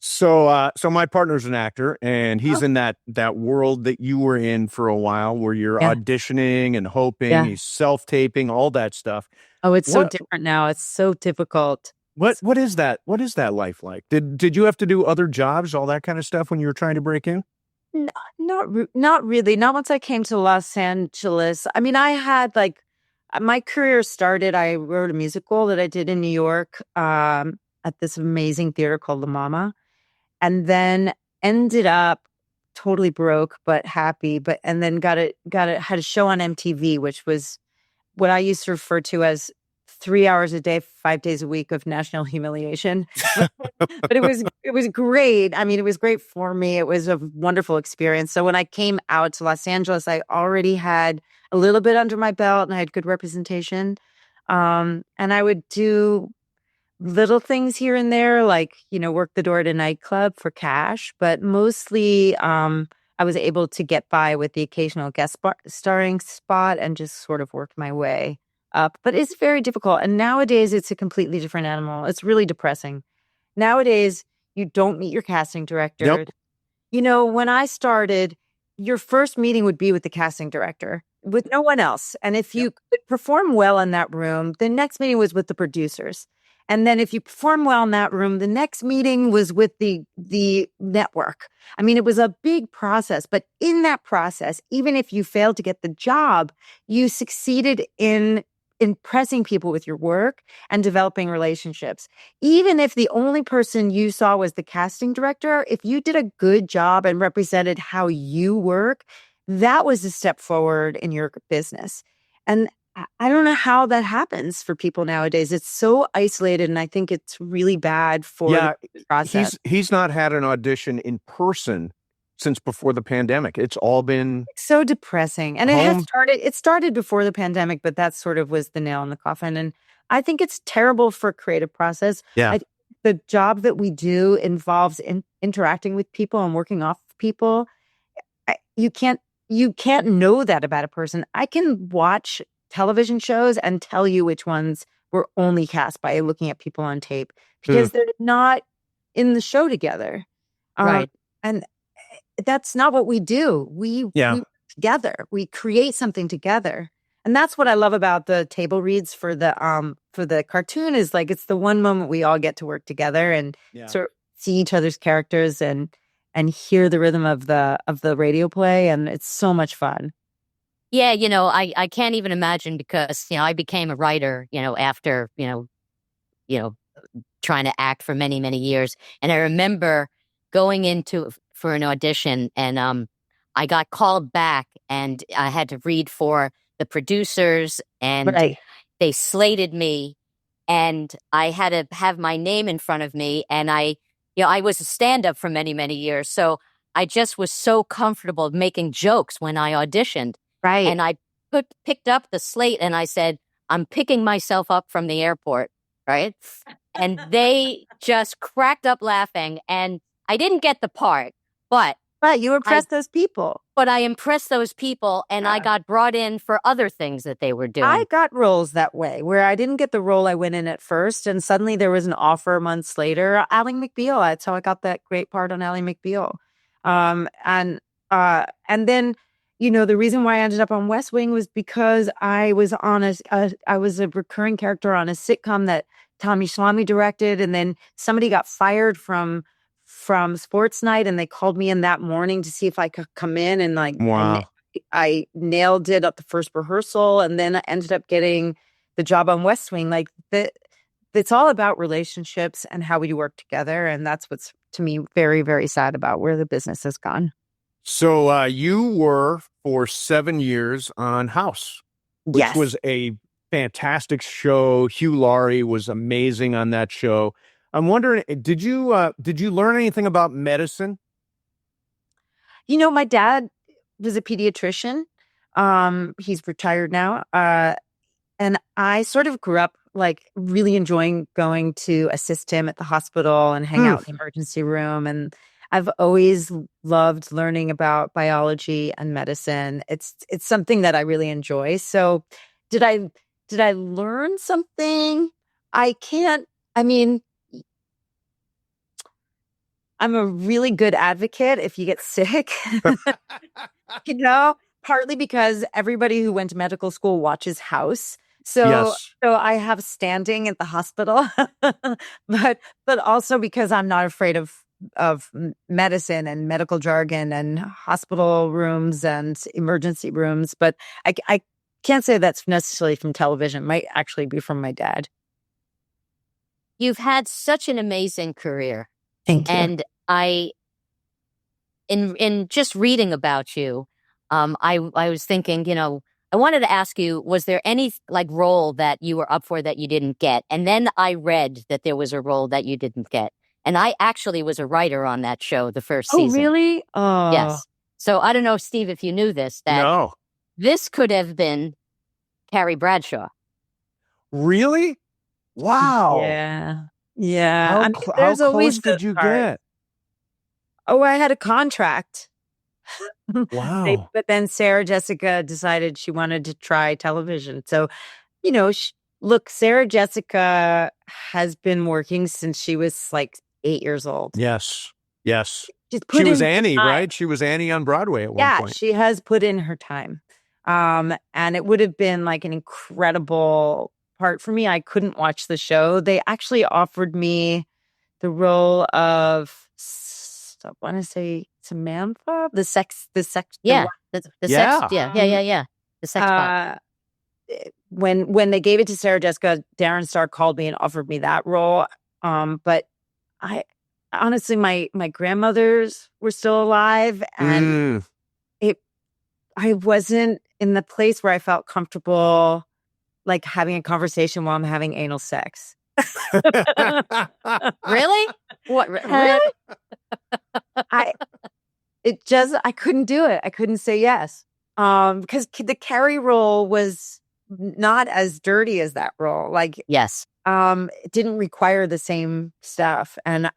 So my partner's an actor, and he's in that world that you were in for a while, where you're auditioning and hoping. He's self-taping, all that stuff. Oh, it's so different now. It's so difficult. What is that? What is that life like? Did you have to do other jobs, all that kind of stuff when you were trying to break in? No, not really. Not once I came to Los Angeles. I mean, I had my career started. I wrote a musical that I did in New York at this amazing theater called La Mama, and then ended up totally broke but happy. And then had a show on MTV, which was what I used to refer to as 3 hours a day, 5 days a week of national humiliation. But it was great. I mean, it was great for me. It was a wonderful experience. So when I came out to Los Angeles, I already had a little bit under my belt, and I had good representation. And I would do little things here and there, like, work the door at a nightclub for cash. But mostly I was able to get by with the occasional guest starring spot and just sort of work my way up. But it's very difficult. And nowadays, it's a completely different animal. It's really depressing. Nowadays, you don't meet your casting director. Yep. When I started, your first meeting would be with the casting director, with no one else. And if you could perform well in that room, the next meeting was with the producers. And then if you perform well in that room, the next meeting was with the network. I mean, it was a big process. But in that process, even if you failed to get the job, you succeeded in impressing people with your work and developing relationships. Even if the only person you saw was the casting director, if you did a good job and represented how you work, that was a step forward in your business. And I don't know how that happens for people nowadays. It's so isolated, and I think it's really bad for the process. He's not had an audition in person since before the pandemic. It's all been so depressing. And it started before the pandemic, but that sort of was the nail in the coffin. And I think it's terrible for creative process. Yeah. The job that we do involves interacting with people and working off people. You can't know that about a person. I can watch television shows and tell you which ones were only cast by looking at people on tape, because they're not in the show together. Right. And that's not what we do. We work together. We create something together. And that's what I love about the table reads for the cartoon, is like, it's the one moment we all get to work together and sort of see each other's characters and hear the rhythm of the radio play. And it's so much fun. Yeah, I can't even imagine, because, I became a writer, after, trying to act for many, many years. And I remember going for an audition, and I got called back, and I had to read for the producers, and they slated me, and I had to have my name in front of me. And I was a stand-up for many, many years. So I just was so comfortable making jokes when I auditioned. Right. And I picked up the slate, and I said, I'm picking myself up from the airport, right? And they just cracked up laughing. And I didn't get the part, but you impressed those people. But I impressed those people, and I got brought in for other things that they were doing. I got roles that way, where I didn't get the role I went in at first, and suddenly there was an offer months later. Ally McBeal, that's how I got that great part on Ally McBeal. And then, the reason why I ended up on West Wing was because I was on I was a recurring character on a sitcom that Tommy Schlamme directed, and then somebody got fired from Sports Night, and they called me in that morning to see if I could come in, and I nailed it at the first rehearsal, and then I ended up getting the job on West Wing. Like it's all about relationships and how we work together, and that's what's, to me, very, very sad about where the business has gone. So you were for 7 years on House, which was a fantastic show. Hugh Laurie was amazing on that show. I'm wondering, did you learn anything about medicine? My dad was a pediatrician. He's retired now. And I sort of grew up like really enjoying going to assist him at the hospital and hang out in the emergency room. And I've always loved learning about biology and medicine. It's something that I really enjoy. So did I learn something? I'm a really good advocate if you get sick, partly because everybody who went to medical school watches House. So I have standing at the hospital, but also because I'm not afraid of medicine and medical jargon and hospital rooms and emergency rooms. But I can't say that's necessarily from television. It might actually be from my dad. You've had such an amazing career. Thank you. And in just reading about you, I was thinking, I wanted to ask you, was there any role that you were up for that you didn't get? And then I read that there was a role that you didn't get. And I actually was a writer on that show the first season. Oh, really? Yes. So I don't know, Steve, if you knew this, that this could have been Carrie Bradshaw. Really? Wow. Yeah. How close did you get? Oh, I had a contract. Wow. But then Sarah Jessica decided she wanted to try television. So, look, Sarah Jessica has been working since she was 8 years old. Yes. She was Annie, right? She was Annie on Broadway at one point. Yeah, she has put in her time. And it would have been an incredible part for me. I couldn't watch the show. They actually offered me the role of, I want to say Samantha, the sex. The sex. Yeah. The sex part. When they gave it to Sarah Jessica, Darren Star called me and offered me that role. But I honestly, my grandmothers were still alive, and I wasn't in the place where I felt comfortable, having a conversation while I'm having anal sex. Really? What? Really? I couldn't do it. I couldn't say yes. Because the Carrie role was not as dirty as that role. Yes. It didn't require the same stuff. And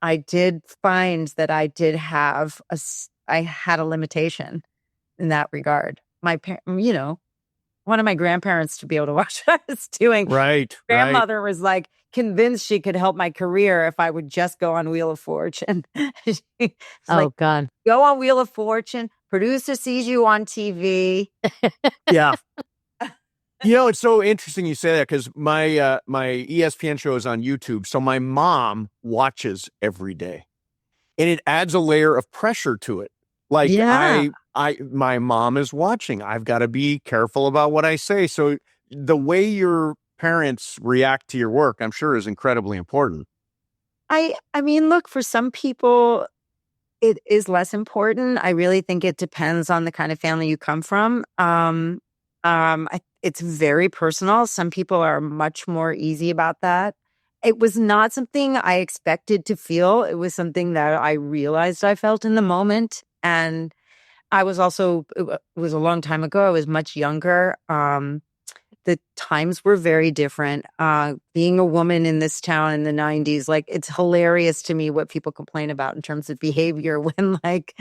I did find that I had a limitation in that regard. One of my grandparents to be able to watch what I was doing. Right. Grandmother was convinced she could help my career if I would just go on Wheel of Fortune. God. Go on Wheel of Fortune. Producer sees you on TV. Yeah. It's so interesting you say that because my ESPN show is on YouTube. So my mom watches every day, and it adds a layer of pressure to it. My mom is watching. I've got to be careful about what I say. So the way your parents react to your work, I'm sure, is incredibly important. I mean, look, for some people, it is less important. I really think it depends on the kind of family you come from. It's very personal. Some people are much more easy about that. It was not something I expected to feel. It was something that I realized I felt in the moment. And I was also, it was a long time ago. I was much younger. the times were very different. Being a woman in this town in the 90s, like, it's hilarious to me what people complain about in terms of behavior when, like,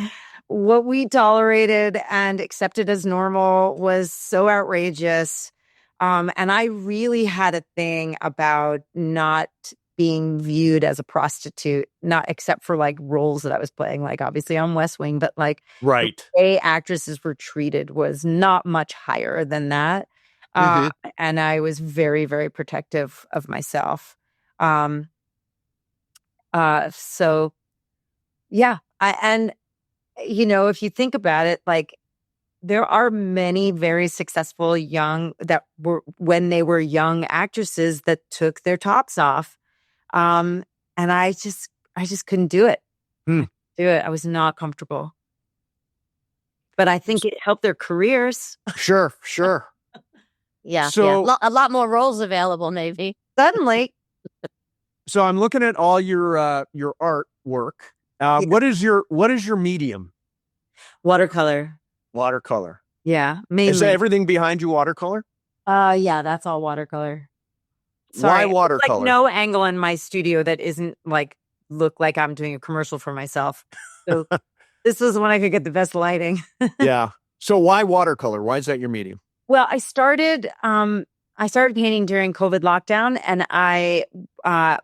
what we tolerated and accepted as normal was so outrageous. And I really had a thing about not being viewed as a prostitute, not except for like roles that I was playing, like obviously on West Wing, but like the way actresses were treated was not much higher than that. And I was very, very protective of myself. So yeah, if you think about it, like, there are many very successful when they were young actresses that took their tops off. And I just couldn't do it. I was not comfortable. But I think it helped their careers. Sure. Yeah. So a lot more roles available, maybe. Suddenly. So I'm looking at all your artwork. What is your medium? Watercolor. Yeah, mainly. Is everything behind you watercolor? Yeah, that's all watercolor. Sorry, Why watercolor? Like, no angle in my studio that isn't like look like I'm doing a commercial for myself. So this was when I could get the best lighting. Yeah. So why watercolor? Why is that your medium? Well, I started painting during COVID lockdown, and I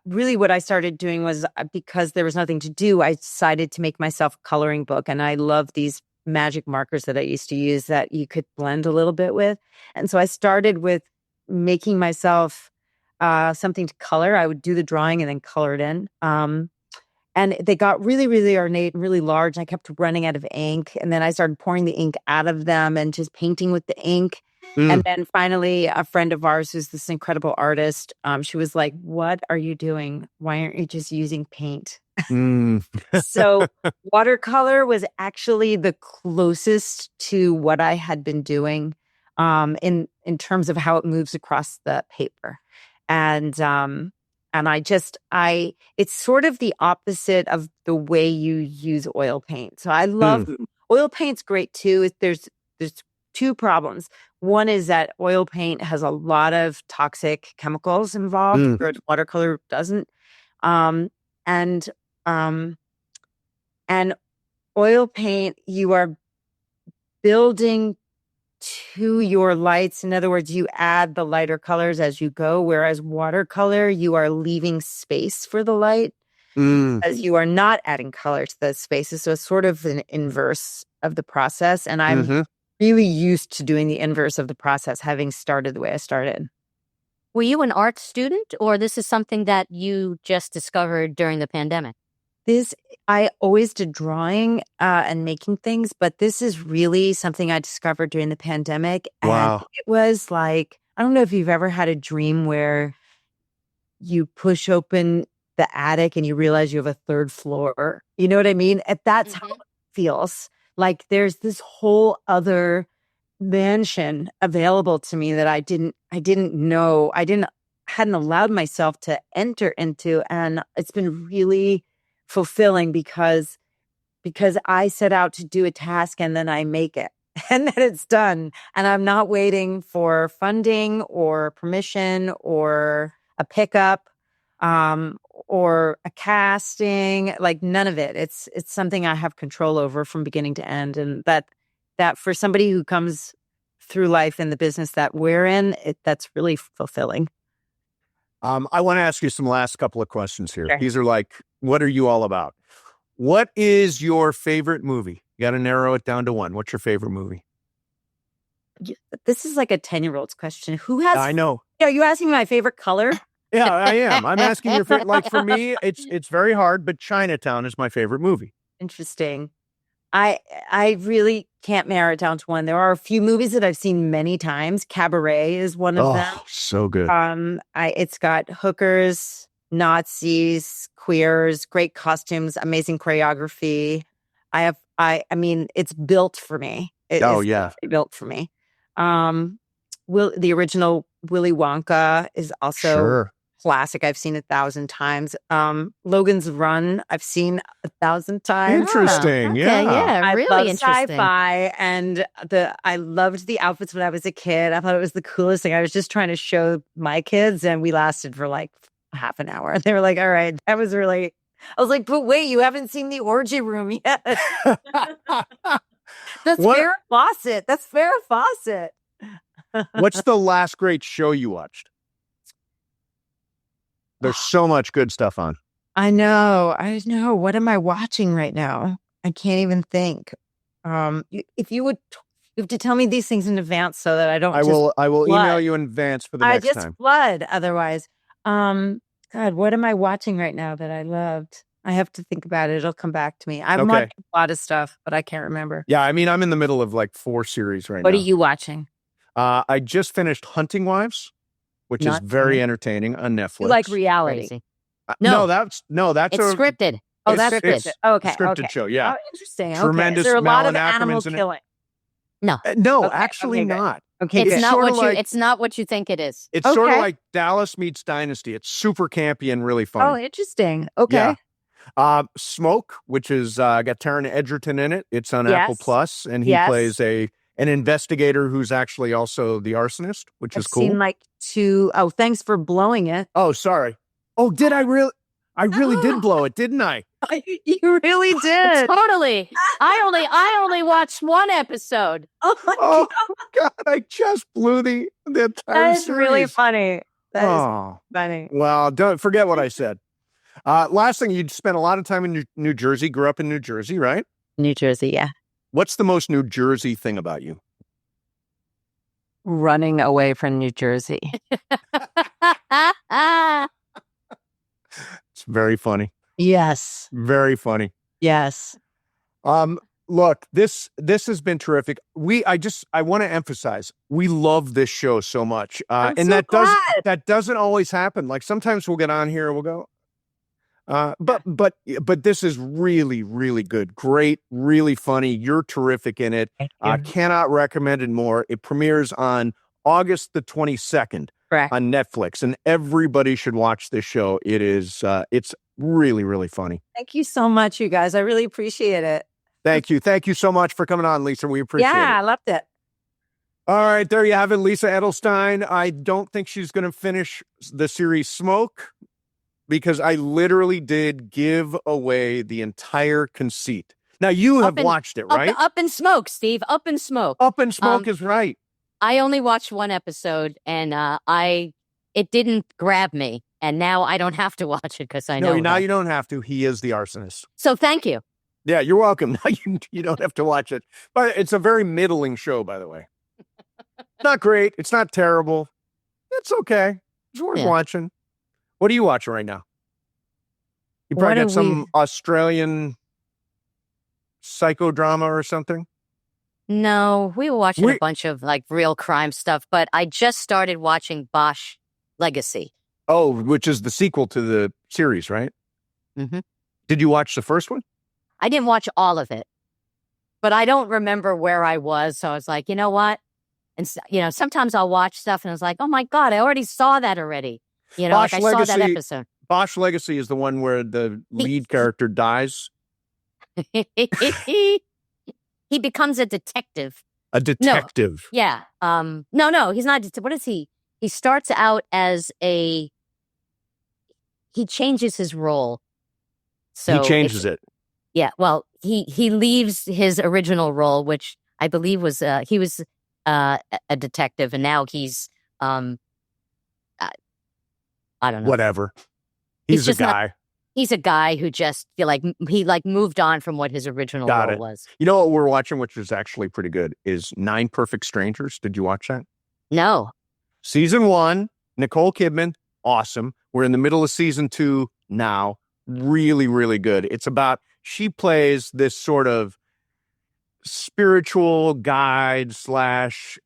really what I started doing was, because there was nothing to do, I decided to make myself a coloring book, and I love these magic markers that I used to use that you could blend a little bit with. And so I started with making myself something to color. I would do the drawing and then color it in. And they got really, really ornate and really large. And I kept running out of ink. And then I started pouring the ink out of them and just painting with the ink. And then finally, a friend of ours who's this incredible artist, she was like, "What are you doing? Why aren't you just using paint?" So watercolor was actually the closest to what I had been doing in terms of how it moves across the paper. And it's sort of the opposite of the way you use oil paint. So I love oil paint's great too. There's two problems. One is that oil paint has a lot of toxic chemicals involved, whereas watercolor doesn't. And oil paint, you are building to your lights. In other words, you add the lighter colors as you go, whereas watercolor, you are leaving space for the light as you are not adding color to those spaces. So it's sort of an inverse of the process. And I'm really used to doing the inverse of the process, having started the way I started. Were you an art student, or this is something that you just discovered during the pandemic? I always did drawing and making things, but this is really something I discovered during the pandemic. Wow. And it was like, I don't know if you've ever had a dream where you push open the attic and you realize you have a third floor. You know what I mean? That's how it feels. Like there's this whole other mansion available to me that I didn't know. Hadn't allowed myself to enter into. And it's been really fulfilling because I set out to do a task and then I make it and then it's done. And I'm not waiting for funding or permission or a pickup or a casting, like none of it. It's something I have control over from beginning to end. And that for somebody who comes through life in the business that we're in, that's really fulfilling. I want to ask you some last couple of questions here. Sure. These are like, what are you all about? What is your favorite movie? You got to narrow it down to one. What's your favorite movie? This is like a 10-year-old's question. Who has? I know. Are you asking me my favorite color? Yeah, I am. I'm asking your favorite. Like for me, it's very hard, but Chinatown is my favorite movie. Interesting. I really can't narrow it down to one. There are a few movies that I've seen many times. Cabaret is one of them. So good. It's got hookers, Nazis, queers, great costumes, amazing choreography. I mean, it's built for me. It's built for me. The original Willy Wonka is also classic. I've seen 1,000 times. Logan's Run, I've seen 1,000 times. Interesting. Okay, yeah, I really love interesting. sci-fi, and I loved the outfits when I was a kid. I thought it was the coolest thing. I was just trying to show my kids, and we lasted for like half an hour. They were like, all right, that was really... I was like, but wait, you haven't seen the orgy room yet. That's Farrah Fawcett. That's Farrah Fawcett. What's the last great show you watched? There's so much good stuff on. I know. What am I watching right now? I can't even think. If you have to tell me these things in advance so that I don't. I will email you in advance for the next time. I just flood otherwise. God, what am I watching right now that I loved? I have to think about it. It'll come back to me. I'm watching a lot of stuff, but I can't remember. Yeah, I mean, I'm in the middle of like 4 series right now. What are you watching? I just finished Hunting Wives, which is very entertaining on Netflix. You like reality? No, that's it's scripted. Oh, that's scripted. Okay, scripted show. Yeah, oh, interesting. Tremendous. Is there a lot of Malin animal Ackerman's in it. killing? No, actually not. Okay, it's not what like, it's not what you think it is. It's sort of like Dallas meets Dynasty. It's super campy and really funny. Oh, interesting. Okay. Yeah. Smoke, which is got Taron Egerton in it. It's on Apple Plus, and he plays an investigator who's actually also the arsonist, which is cool. I've seen like 2. Oh, thanks for blowing it. Oh, sorry. Oh, did I really? I really did blow it, didn't I? You really did. Totally. I only watched 1 episode. Oh my God! I just blew the entire That is series. really funny. That is funny. Well, don't forget what I said. Last thing, you spent a lot of time in New Jersey. Grew up in New Jersey, right? New Jersey, yeah. What's the most New Jersey thing about you? Running away from New Jersey. It's very funny. Yes. Very funny. Yes. Look, this has been terrific. I want to emphasize, we love this show so much. And that doesn't always happen. Like sometimes we'll get on here and we'll go, but this is really, really good. Great, really funny. You're terrific in it. Cannot recommend it more. It premieres on August the 22nd on Netflix, and everybody should watch this show. It is, it's really, really funny. Thank you so much, you guys. I really appreciate it. Thank you. Thank you so much for coming on, Lisa. We appreciate it. Yeah, I loved it. All right, there you have it, Lisa Edelstein. I don't think she's going to finish the series Smoke, because I literally did give away the entire conceit. Now, you have watched it, right? Up in Smoke, Steve. Up in Smoke. Up in Smoke is right. I only watched 1 episode, and it didn't grab me. And now I don't have to watch it because I know. No, now you don't have to. He is the arsonist. So thank you. Yeah, you're welcome. Now you don't have to watch it. But it's a very middling show, by the way. Not great. It's not terrible. It's okay. It's worth watching. What are you watching right now? You probably got some Australian psychodrama or something? No, we were watching a bunch of like real crime stuff, but I just started watching Bosch Legacy. Oh, which is the sequel to the series, right? Mm-hmm. Did you watch the first one? I didn't watch all of it, but I don't remember where I was. So I was like, you know what? And, sometimes I'll watch stuff and I was like, oh my God, I already saw that already. Bosch like I saw that episode. Bosch Legacy is the one where the lead character dies. He becomes a detective. A detective? No. Yeah. No, he's not. What is he? He starts out as he changes his role. So he changes it. Yeah. Well, he leaves his original role, which I believe was he was a detective, and now he's I don't know. Whatever. He's a guy. He's a guy who just he moved on from what his original role was. You know what we're watching, which is actually pretty good, is 9 Perfect Strangers. Did you watch that? No. Season 1, Nicole Kidman, awesome. We're in the middle of season 2 now. Really, really good. It's about, she plays this sort of spiritual guide / let's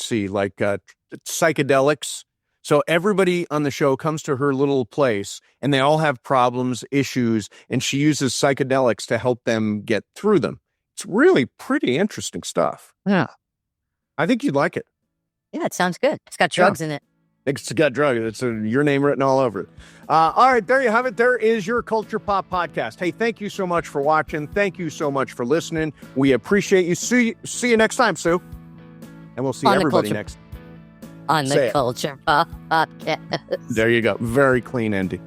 see, like psychedelics. So everybody on the show comes to her little place and they all have problems, issues, and she uses psychedelics to help them get through them. It's really pretty interesting stuff. Yeah. I think you'd like it. Yeah, it sounds good. It's got drugs in it. It's got drugs. It's your name written all over it. All right, there you have it. There is your Culture Pop podcast. Hey, thank you so much for watching. Thank you so much for listening. We appreciate you. See you next time, Sue. And we'll see everybody next. On the Culture Pop podcast. There you go. Very clean ending.